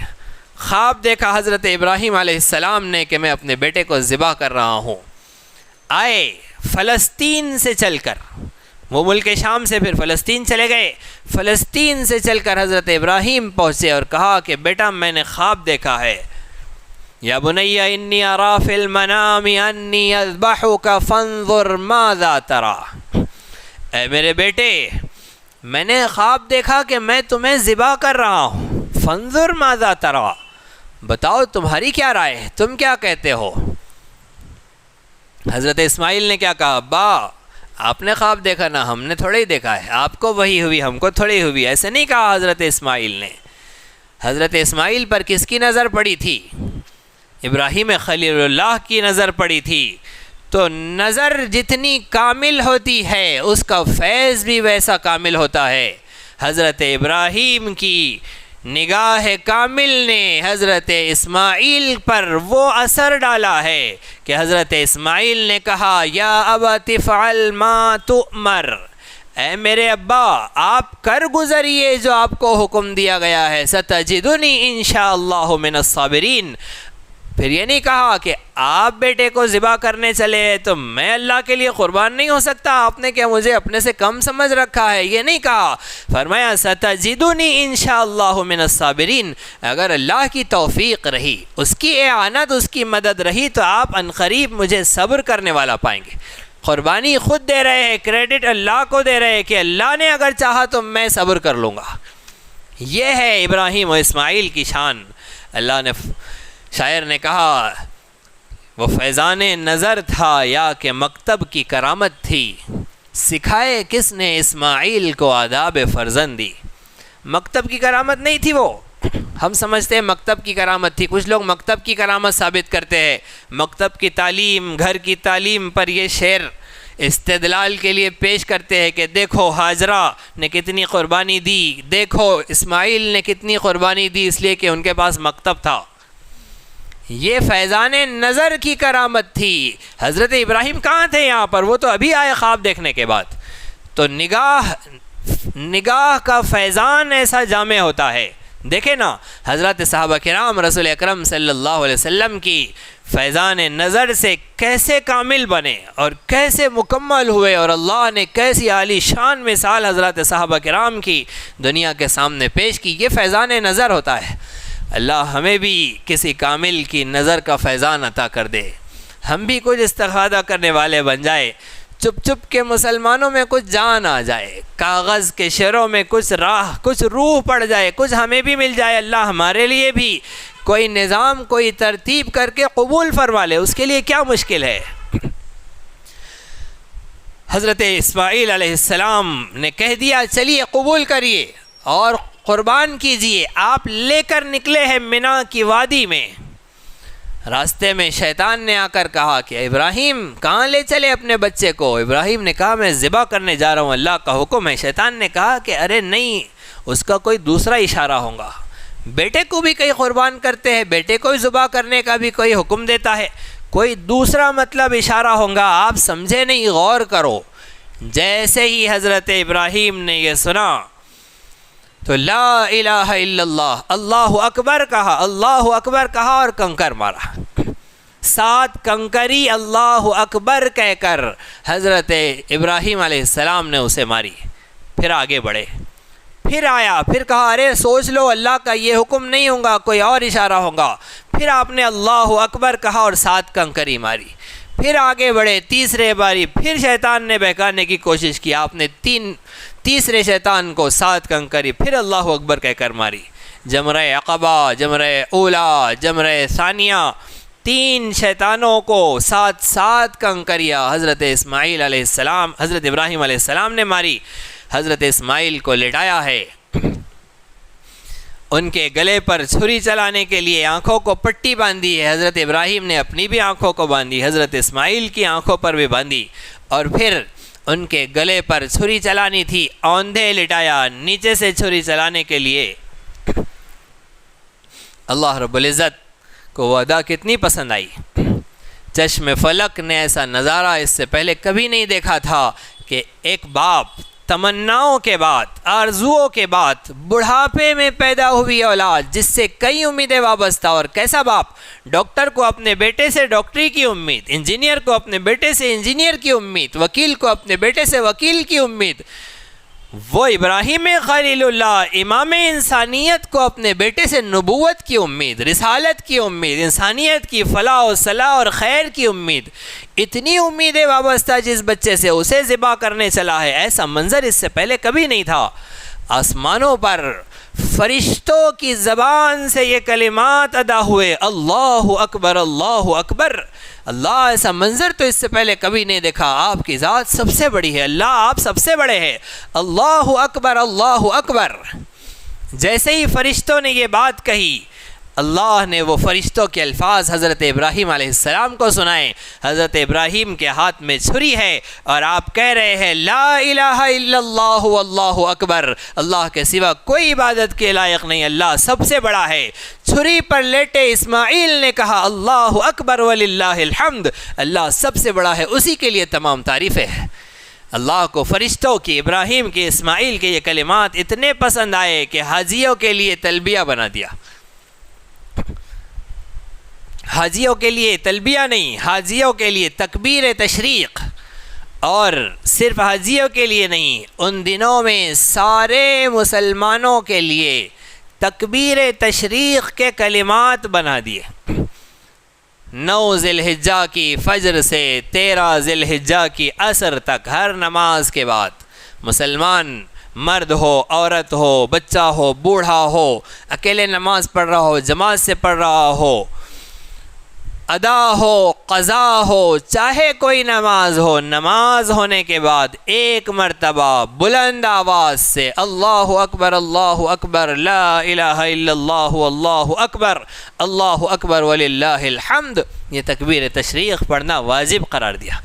Speaker 1: خواب دیکھا حضرت ابراہیم علیہ السلام نے کہ میں اپنے بیٹے کو ذبح کر رہا ہوں۔ آئے فلسطین سے چل کر، وہ ملک شام سے پھر فلسطین چلے گئے، فلسطین سے چل کر حضرت ابراہیم پہنچے اور کہا کہ بیٹا میں نے خواب دیکھا ہے، یا بنی انی ارا فی المنام انی اذبحک فانظر ماذا تری، اے میرے بیٹے میں نے خواب دیکھا کہ میں تمہیں ذبح کر رہا ہوں، فانظر ماذا تری، بتاؤ تمہاری کیا رائے ہے، تم کیا کہتے ہو؟ حضرت اسماعیل نے کیا کہا؟ ابا آپ نے خواب دیکھا نا، ہم نے تھوڑے ہی دیکھا ہے، آپ کو وہی ہوئی ہم کو تھوڑی ہوئی، ایسے نہیں کہا حضرت اسماعیل نے۔ حضرت اسماعیل پر کس کی نظر پڑی تھی؟ ابراہیم خلیل اللہ کی نظر پڑی تھی۔ تو نظر جتنی کامل ہوتی ہے اس کا فیض بھی ویسا کامل ہوتا ہے۔ حضرت ابراہیم کی نگاہ کامل نے حضرت اسماعیل پر وہ اثر ڈالا ہے کہ حضرت اسماعیل نے کہا یا ابت افعل ما تؤمر، اے میرے ابا آپ کر گزریے جو آپ کو حکم دیا گیا ہے، ستجدنی انشاءاللہ من الصابرین۔ پھر یہ نہیں کہا کہ آپ بیٹے کو ذبح کرنے چلے تو میں اللہ کے لیے قربان نہیں ہو سکتا، آپ نے کیا مجھے اپنے سے کم سمجھ رکھا ہے، یہ نہیں کہا۔ فرمایا ستجدنی انشاءاللہ من الصابرین، اگر اللہ کی توفیق رہی، اس کی اعانت، اس کی مدد رہی تو آپ عنقریب مجھے صبر کرنے والا پائیں گے۔ قربانی خود دے رہے ہیں، کریڈٹ اللہ کو دے رہے ہیں کہ اللہ نے اگر چاہا تو میں صبر کر لوں گا۔ یہ ہے ابراہیم و اسماعیل کی شان۔ اللہ نے، شاعر نے کہا وہ فیضان نظر تھا یا کہ مکتب کی کرامت تھی، سکھائے کس نے اسماعیل کو آداب فرزندی۔ مکتب کی کرامت نہیں تھی وہ، ہم سمجھتے ہیں مکتب کی کرامت تھی، کچھ لوگ مکتب کی کرامت ثابت کرتے ہیں، مکتب کی تعلیم، گھر کی تعلیم پر یہ شعر استدلال کے لیے پیش کرتے ہیں کہ دیکھو ہاجرہ نے کتنی قربانی دی، دیکھو اسماعیل نے کتنی قربانی دی، اس لیے کہ ان کے پاس مکتب تھا۔ یہ فیضان نظر کی کرامت تھی۔ حضرت ابراہیم کہاں تھے یہاں پر؟ وہ تو ابھی آئے خواب دیکھنے کے بعد۔ تو نگاہ کا فیضان ایسا جامع ہوتا ہے۔ دیکھیں نا حضرت صحابہ کرام رسول اکرم صلی اللہ علیہ وسلم کی فیضان نظر سے کیسے کامل بنے اور کیسے مکمل ہوئے، اور اللہ نے کیسی عالی شان مثال حضرت صحابہ کرام کی دنیا کے سامنے پیش کی۔ یہ فیضان نظر ہوتا ہے۔ اللہ ہمیں بھی کسی کامل کی نظر کا فیضان عطا کر دے، ہم بھی کچھ استفادہ کرنے والے بن جائے، چپ چپ کے مسلمانوں میں کچھ جان آ جائے، کاغذ کے شعروں میں کچھ روح پڑ جائے، کچھ ہمیں بھی مل جائے۔ اللہ ہمارے لیے بھی کوئی نظام، کوئی ترتیب کر کے قبول فرما لے، اس کے لیے کیا مشکل ہے۔ حضرت اسماعیل علیہ السلام نے کہہ دیا چلیے قبول کریے، اور قربان کیجئے۔ آپ لے کر نکلے ہیں منا کی وادی میں، راستے میں شیطان نے آ کر کہا کہ ابراہیم کہاں لے چلے اپنے بچے کو؟ ابراہیم نے کہا میں ذبح کرنے جا رہا ہوں، اللہ کا حکم ہے۔ شیطان نے کہا کہ ارے نہیں، اس کا کوئی دوسرا اشارہ ہوگا، بیٹے کو بھی کئی قربان کرتے ہیں، بیٹے کو بھی ذبح کرنے کا بھی کوئی حکم دیتا ہے، کوئی دوسرا مطلب اشارہ ہوگا، آپ سمجھے نہیں، غور کرو۔ جیسے ہی حضرت ابراہیم نے یہ سنا تو لا الہ الا اللہ، اللہ اکبر کہا، اللہ اکبر کہا اور کنکر مارا۔ 7 کنکری اللہ اکبر کہہ کر حضرت ابراہیم علیہ السلام نے اسے ماری۔ پھر آگے بڑھے، پھر آیا، پھر کہا ارے سوچ لو، اللہ کا یہ حکم نہیں ہوگا، کوئی اور اشارہ ہوگا۔ پھر آپ نے اللہ اکبر کہا اور 7 کنکری ماری۔ پھر آگے بڑھے، تیسرے باری پھر شیطان نے بہکانے کی کوشش کی، آپ نے تیسرے شیطان کو 7 کنکری پھر اللہ اکبر کہہ کر ماری۔ جمرہ عقبہ، جمرہ اولا، جمرہ ثانیہ، 3 شیطانوں کو 7 کنکریاں حضرت اسماعیل علیہ السلام، حضرت ابراہیم علیہ السلام نے ماری۔ حضرت اسماعیل کو لٹایا ہے، ان کے گلے پر چھری چلانے کے لیے آنکھوں کو پٹی باندھی ہے، حضرت ابراہیم نے اپنی بھی آنکھوں کو باندھی، حضرت اسماعیل کی آنکھوں پر بھی باندھی، اور پھر ان کے گلے پر چھری چلانی تھی، اوندھے لٹایا نیچے سے چھری چلانے کے لیے۔ اللہ رب العزت کو وہ ادا کتنی پسند آئی۔ چشم فلک نے ایسا نظارہ اس سے پہلے کبھی نہیں دیکھا تھا کہ ایک باپ تمناؤں کے بعد، آرزوؤں کے بعد، بڑھاپے میں پیدا ہوئی اولاد جس سے کئی امیدیں وابستہ، اور کیسا باپ، ڈاکٹر کو اپنے بیٹے سے ڈاکٹری کی امید، انجینئر کو اپنے بیٹے سے انجینئر کی امید، وکیل کو اپنے بیٹے سے وکیل کی امید۔ وہ ابراہیم خلیل اللہ امام انسانیت کو اپنے بیٹے سے نبوت کی امید، رسالت کی امید، انسانیت کی فلاح و صلاح اور خیر کی امید، اتنی امیدیں وابستہ جس بچے سے اسے ذبح کرنے چلا ہے۔ ایسا منظر اس سے پہلے کبھی نہیں تھا۔ آسمانوں پر فرشتوں کی زبان سے یہ کلمات ادا ہوئے، اللہ اکبر، اللہ اکبر۔ اللہ ایسا منظر تو اس سے پہلے کبھی نہیں دیکھا۔ آپ کی ذات سب سے بڑی ہے، اللہ آپ سب سے بڑے ہیں، اللہ اکبر، اللہ اکبر۔ جیسے ہی فرشتوں نے یہ بات کہی، اللہ نے وہ فرشتوں کے الفاظ حضرت ابراہیم علیہ السلام کو سنائے۔ حضرت ابراہیم کے ہاتھ میں چھری ہے اور آپ کہہ رہے ہیں لا الہ الا اللہ واللہ اکبر، اللہ کے سوا کوئی عبادت کے لائق نہیں، اللہ سب سے بڑا ہے۔ چھری پر لیٹے اسماعیل نے کہا اللہ اکبر وللہ الحمد، اللہ سب سے بڑا ہے، اسی کے لیے تمام تعریفیں ہیں۔ اللہ کو فرشتوں کی، ابراہیم کے، اسماعیل کے یہ کلمات اتنے پسند آئے کہ حاجیوں کے لیے تلبیہ بنا دیا۔ حاجیوں کے لیے تلبیہ نہیں، حاجیوں کے لیے تکبیر تشریق، اور صرف حاجیوں کے لیے نہیں، ان دنوں میں سارے مسلمانوں کے لیے تکبیر تشریق کے کلمات بنا دیے۔ 9 ذی الحجہ کی فجر سے 13 ذی الحجہ کی عصر تک ہر نماز کے بعد مسلمان، مرد ہو، عورت ہو، بچہ ہو، بوڑھا ہو، اکیلے نماز پڑھ رہا ہو، جماعت سے پڑھ رہا ہو، ادا ہو، قضا ہو، چاہے کوئی نماز ہو، نماز ہونے کے بعد ایک مرتبہ بلند آواز سے اللہ اکبر، لا الہ الا اللہ واللہ اکبر وللہ الحمد، یہ تکبیر تشریق پڑھنا واجب قرار دیا۔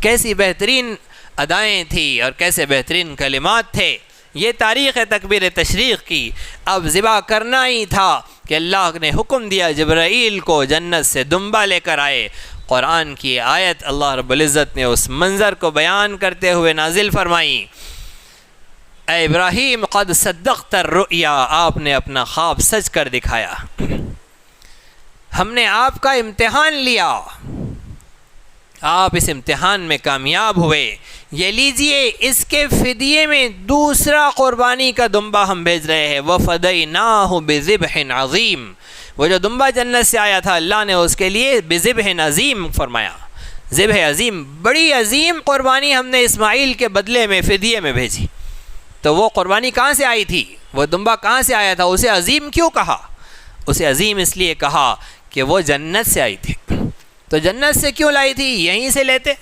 Speaker 1: کیسی بہترین ادائیں تھیں اور کیسے بہترین کلمات تھے۔ یہ تاریخ ہے تکبیر تشریق کی۔ اب ذبح کرنا ہی تھا کہ اللہ نے حکم دیا جبرائیل کو جنت سے دمبا لے کر آئے۔ قرآن کی آیت اللہ رب العزت نے اس منظر کو بیان کرتے ہوئے نازل فرمائی، اے ابراہیم قد صدقت الرؤیا، آپ نے اپنا خواب سچ کر دکھایا، ہم نے آپ کا امتحان لیا، آپ اس امتحان میں کامیاب ہوئے، یہ لیجئے اس کے فدیے میں دوسرا قربانی کا دمبا ہم بھیج رہے ہیں، وَفَدَيْنَاهُ بِذِبْحٍ عَظِيمٍ، وہ جو دمبا جنت سے آیا تھا اللہ نے اس کے لیے بذبح عظیم فرمایا، ذبح عظیم، بڑی عظیم قربانی ہم نے اسماعیل کے بدلے میں فدیے میں بھیجی۔ تو وہ قربانی کہاں سے آئی تھی، وہ دمبا کہاں سے آیا تھا، اسے عظیم کیوں کہا؟ اسے عظیم اس لیے کہا کہ وہ جنت سے آئی تھی۔ تو جنت سے کیوں لائی تھی؟ یہیں سے لیتے،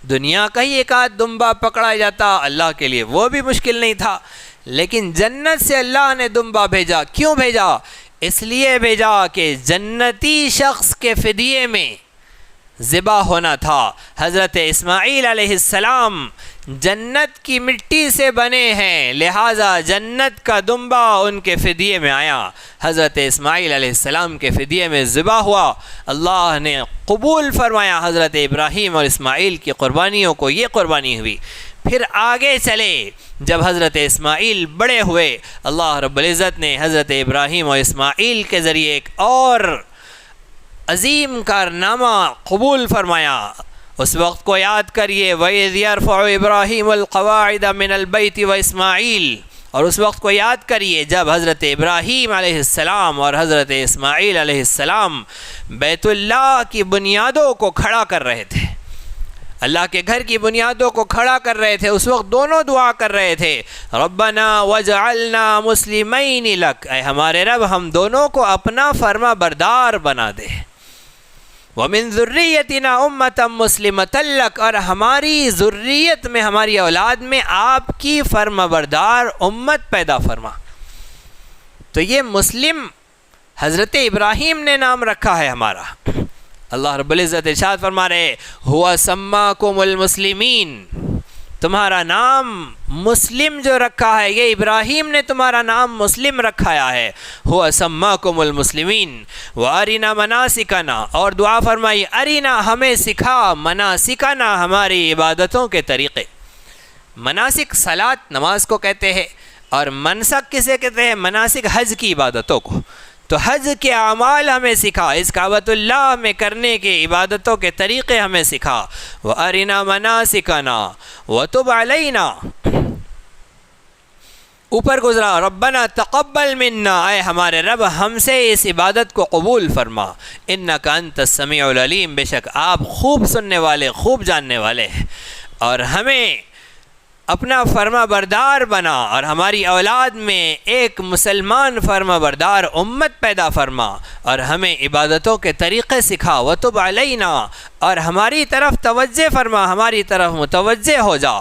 Speaker 1: دنیا کا ہی ایک آدھ دمبا پکڑا جاتا، اللہ کے لیے وہ بھی مشکل نہیں تھا، لیکن جنت سے اللہ نے دمبا بھیجا. کیوں بھیجا؟ اس لیے بھیجا کہ جنتی شخص کے فدیے میں ذبح ہونا تھا. حضرت اسماعیل علیہ السلام جنت کی مٹی سے بنے ہیں، لہٰذا جنت کا دمبا ان کے فدیے میں آیا. حضرت اسماعیل علیہ السلام کے فدیے میں ذبح ہوا. اللہ نے قبول فرمایا حضرت ابراہیم اور اسماعیل کی قربانیوں کو. یہ قربانی ہوئی. پھر آگے چلے، جب حضرت اسماعیل بڑے ہوئے، اللہ رب العزت نے حضرت ابراہیم اور اسماعیل کے ذریعے ایک اور عظیم کارنامہ قبول فرمایا. اس وقت کو یاد کریے، وَإِذْ يَرْفَعُ إِبْرَاهِيمُ الْقَوَاعِدَ مِنَ الْبَيْتِ وَإِسْمَاعِيلُ. اور اس وقت کو یاد کریے جب حضرت ابراہیم علیہ السلام اور حضرت اسماعیل علیہ السلام بیت اللہ کی بنیادوں کو کھڑا کر رہے تھے، اللہ کے گھر کی بنیادوں کو کھڑا کر رہے تھے. اس وقت دونوں دعا کر رہے تھے، ربنا وجعلنا مسلمین لک، اے ہمارے رب ہم دونوں کو اپنا فرما بردار بنا دے. ومن ذریتنا امتا مسلمۃ لک، اور ہماری ذریت میں، ہماری اولاد میں آپ کی فرما بردار امت پیدا فرما. تو یہ مسلم حضرت ابراہیم نے نام رکھا ہے ہمارا. اللہ رب العزت ارشاد فرما رہے، ہوا سماکم المسلمین، تمہارا نام مسلم جو رکھا ہے، یہ ابراہیم نے تمہارا نام مسلم رکھایا ہے. ہوا سماکم المسلمین وارنا مناسکنا، اور دعا فرمائی ارینا، ہمیں سکھا، مناسکنا، ہماری عبادتوں کے طریقے. مناسک صلاۃ نماز کو کہتے ہیں، اور منسک کسے کہتے ہیں؟ مناسک حج کی عبادتوں کو. تو حج کے اعمال ہمیں سکھا، اس کعبۃ اللہ میں کرنے کے عبادتوں کے طریقے ہمیں سکھا. وَأَرِنَا مَنَاسِكَنَا وَتُبْ عَلَيْنَا، اوپر گزرا ربنا تقبل منا، اے ہمارے رب ہم سے اس عبادت کو قبول فرما. انک انت السمیع العلیم، بے شک آپ خوب سننے والے، خوب جاننے والے ہیں. اور ہمیں اپنا فرما بردار بنا، اور ہماری اولاد میں ایک مسلمان فرما بردار امت پیدا فرما، اور ہمیں عبادتوں کے طریقے سکھا. وتب علینا، اور ہماری طرف توجہ فرما، ہماری طرف متوجہ ہو جا.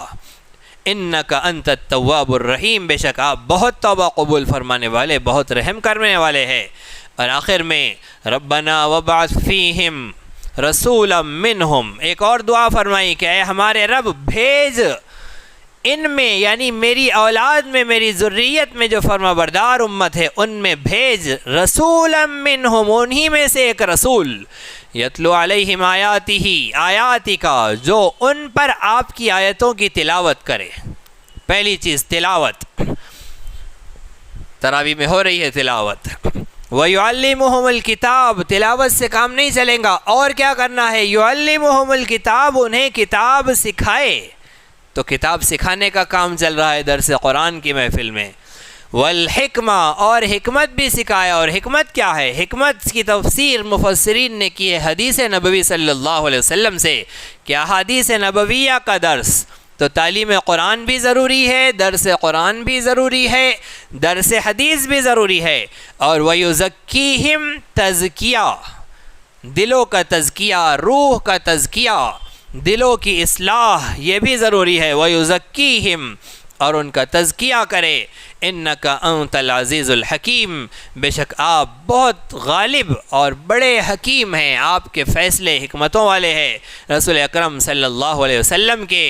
Speaker 1: انک انت التواب الرحیم، بے شک آپ بہت توبہ قبول فرمانے والے، بہت رحم کرنے والے ہیں. اور آخر میں ربنا وابعث فیہم رسولا منہم، ایک اور دعا فرمائی کہ اے ہمارے رب بھیج ان میں، یعنی میری اولاد میں، میری ذریت میں جو فرما بردار امت ہے ان میں بھیج رسولا منہم، انہی میں سے ایک رسول، یتلو علیہم آیاتی کا، جو ان پر آپ کی آیتوں کی تلاوت کرے. پہلی چیز تلاوت، تراویح میں ہو رہی ہے تلاوت. وَيُعَلِّمُهُمُ الْكِتَابَ، تلاوت سے کام نہیں چلیں گا، اور کیا کرنا ہے؟ يُعَلِّمُهُمُ الْكِتَابَ، انہیں کتاب سکھائے. تو کتاب سکھانے کا کام چل رہا ہے درس قرآن کی محفل میں. والحکمہ، اور حکمت بھی سکھایا. اور حکمت کیا ہے؟ حکمت کی تفسیر مفسرین نے کی ہے حدیث نبوی صلی اللہ علیہ وسلم سے. کیا حدیث نبویہ کا درس، تو تعلیم قرآن بھی ضروری ہے، درس قرآن بھی ضروری ہے، درس حدیث بھی ضروری ہے. اور وَيُزَكِّيهِمْ، تزکیہ، دلوں کا تزکیہ، روح کا تزکیہ، دلوں کی اصلاح، یہ بھی ضروری ہے. وَيُزَكِّيهِمْ، اور ان کا تزکیہ کرے. انک انت العزیز الحکیم، بے شک آپ بہت غالب اور بڑے حکیم ہیں، آپ کے فیصلے حکمتوں والے ہیں. رسول اکرم صلی اللہ علیہ وسلم کے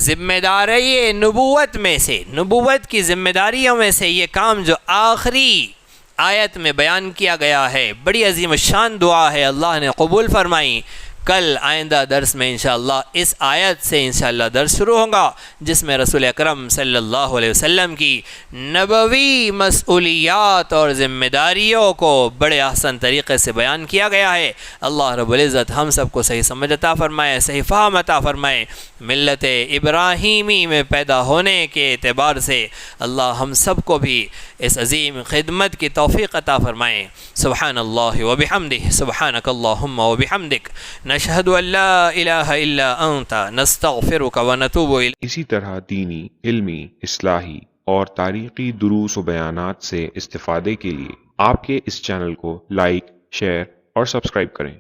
Speaker 1: ذمہ داری نبوت میں سے، نبوت کی ذمہ داریوں میں سے یہ کام جو آخری آیت میں بیان کیا گیا ہے، بڑی عظیم الشان دعا ہے، اللہ نے قبول فرمائی. کل آئندہ درس میں انشاءاللہ اس آیت سے انشاءاللہ درس شروع ہوگا، جس میں رسول اکرم صلی اللہ علیہ وسلم کی نبوی مسئولیات اور ذمہ داریوں کو بڑے احسن طریقے سے بیان کیا گیا ہے. اللہ رب العزت ہم سب کو صحیح سمجھ عطا فرمائے، صحیح فہم عطا فرمائے. ملت ابراہیمی میں پیدا ہونے کے اعتبار سے اللہ ہم سب کو بھی اس عظیم خدمت کی توفیق عطا فرمائے. سبحان اللہ وبحمدہ، سبحانک اللہم وبحمدک، نشہد ان لا الہ الا انت، نستغفرک ونتوب الیک.
Speaker 2: اسی طرح دینی، علمی، اصلاحی اور تاریخی دروس و بیانات سے استفادے کے لیے آپ کے اس چینل کو لائک، شیئر اور سبسکرائب کریں.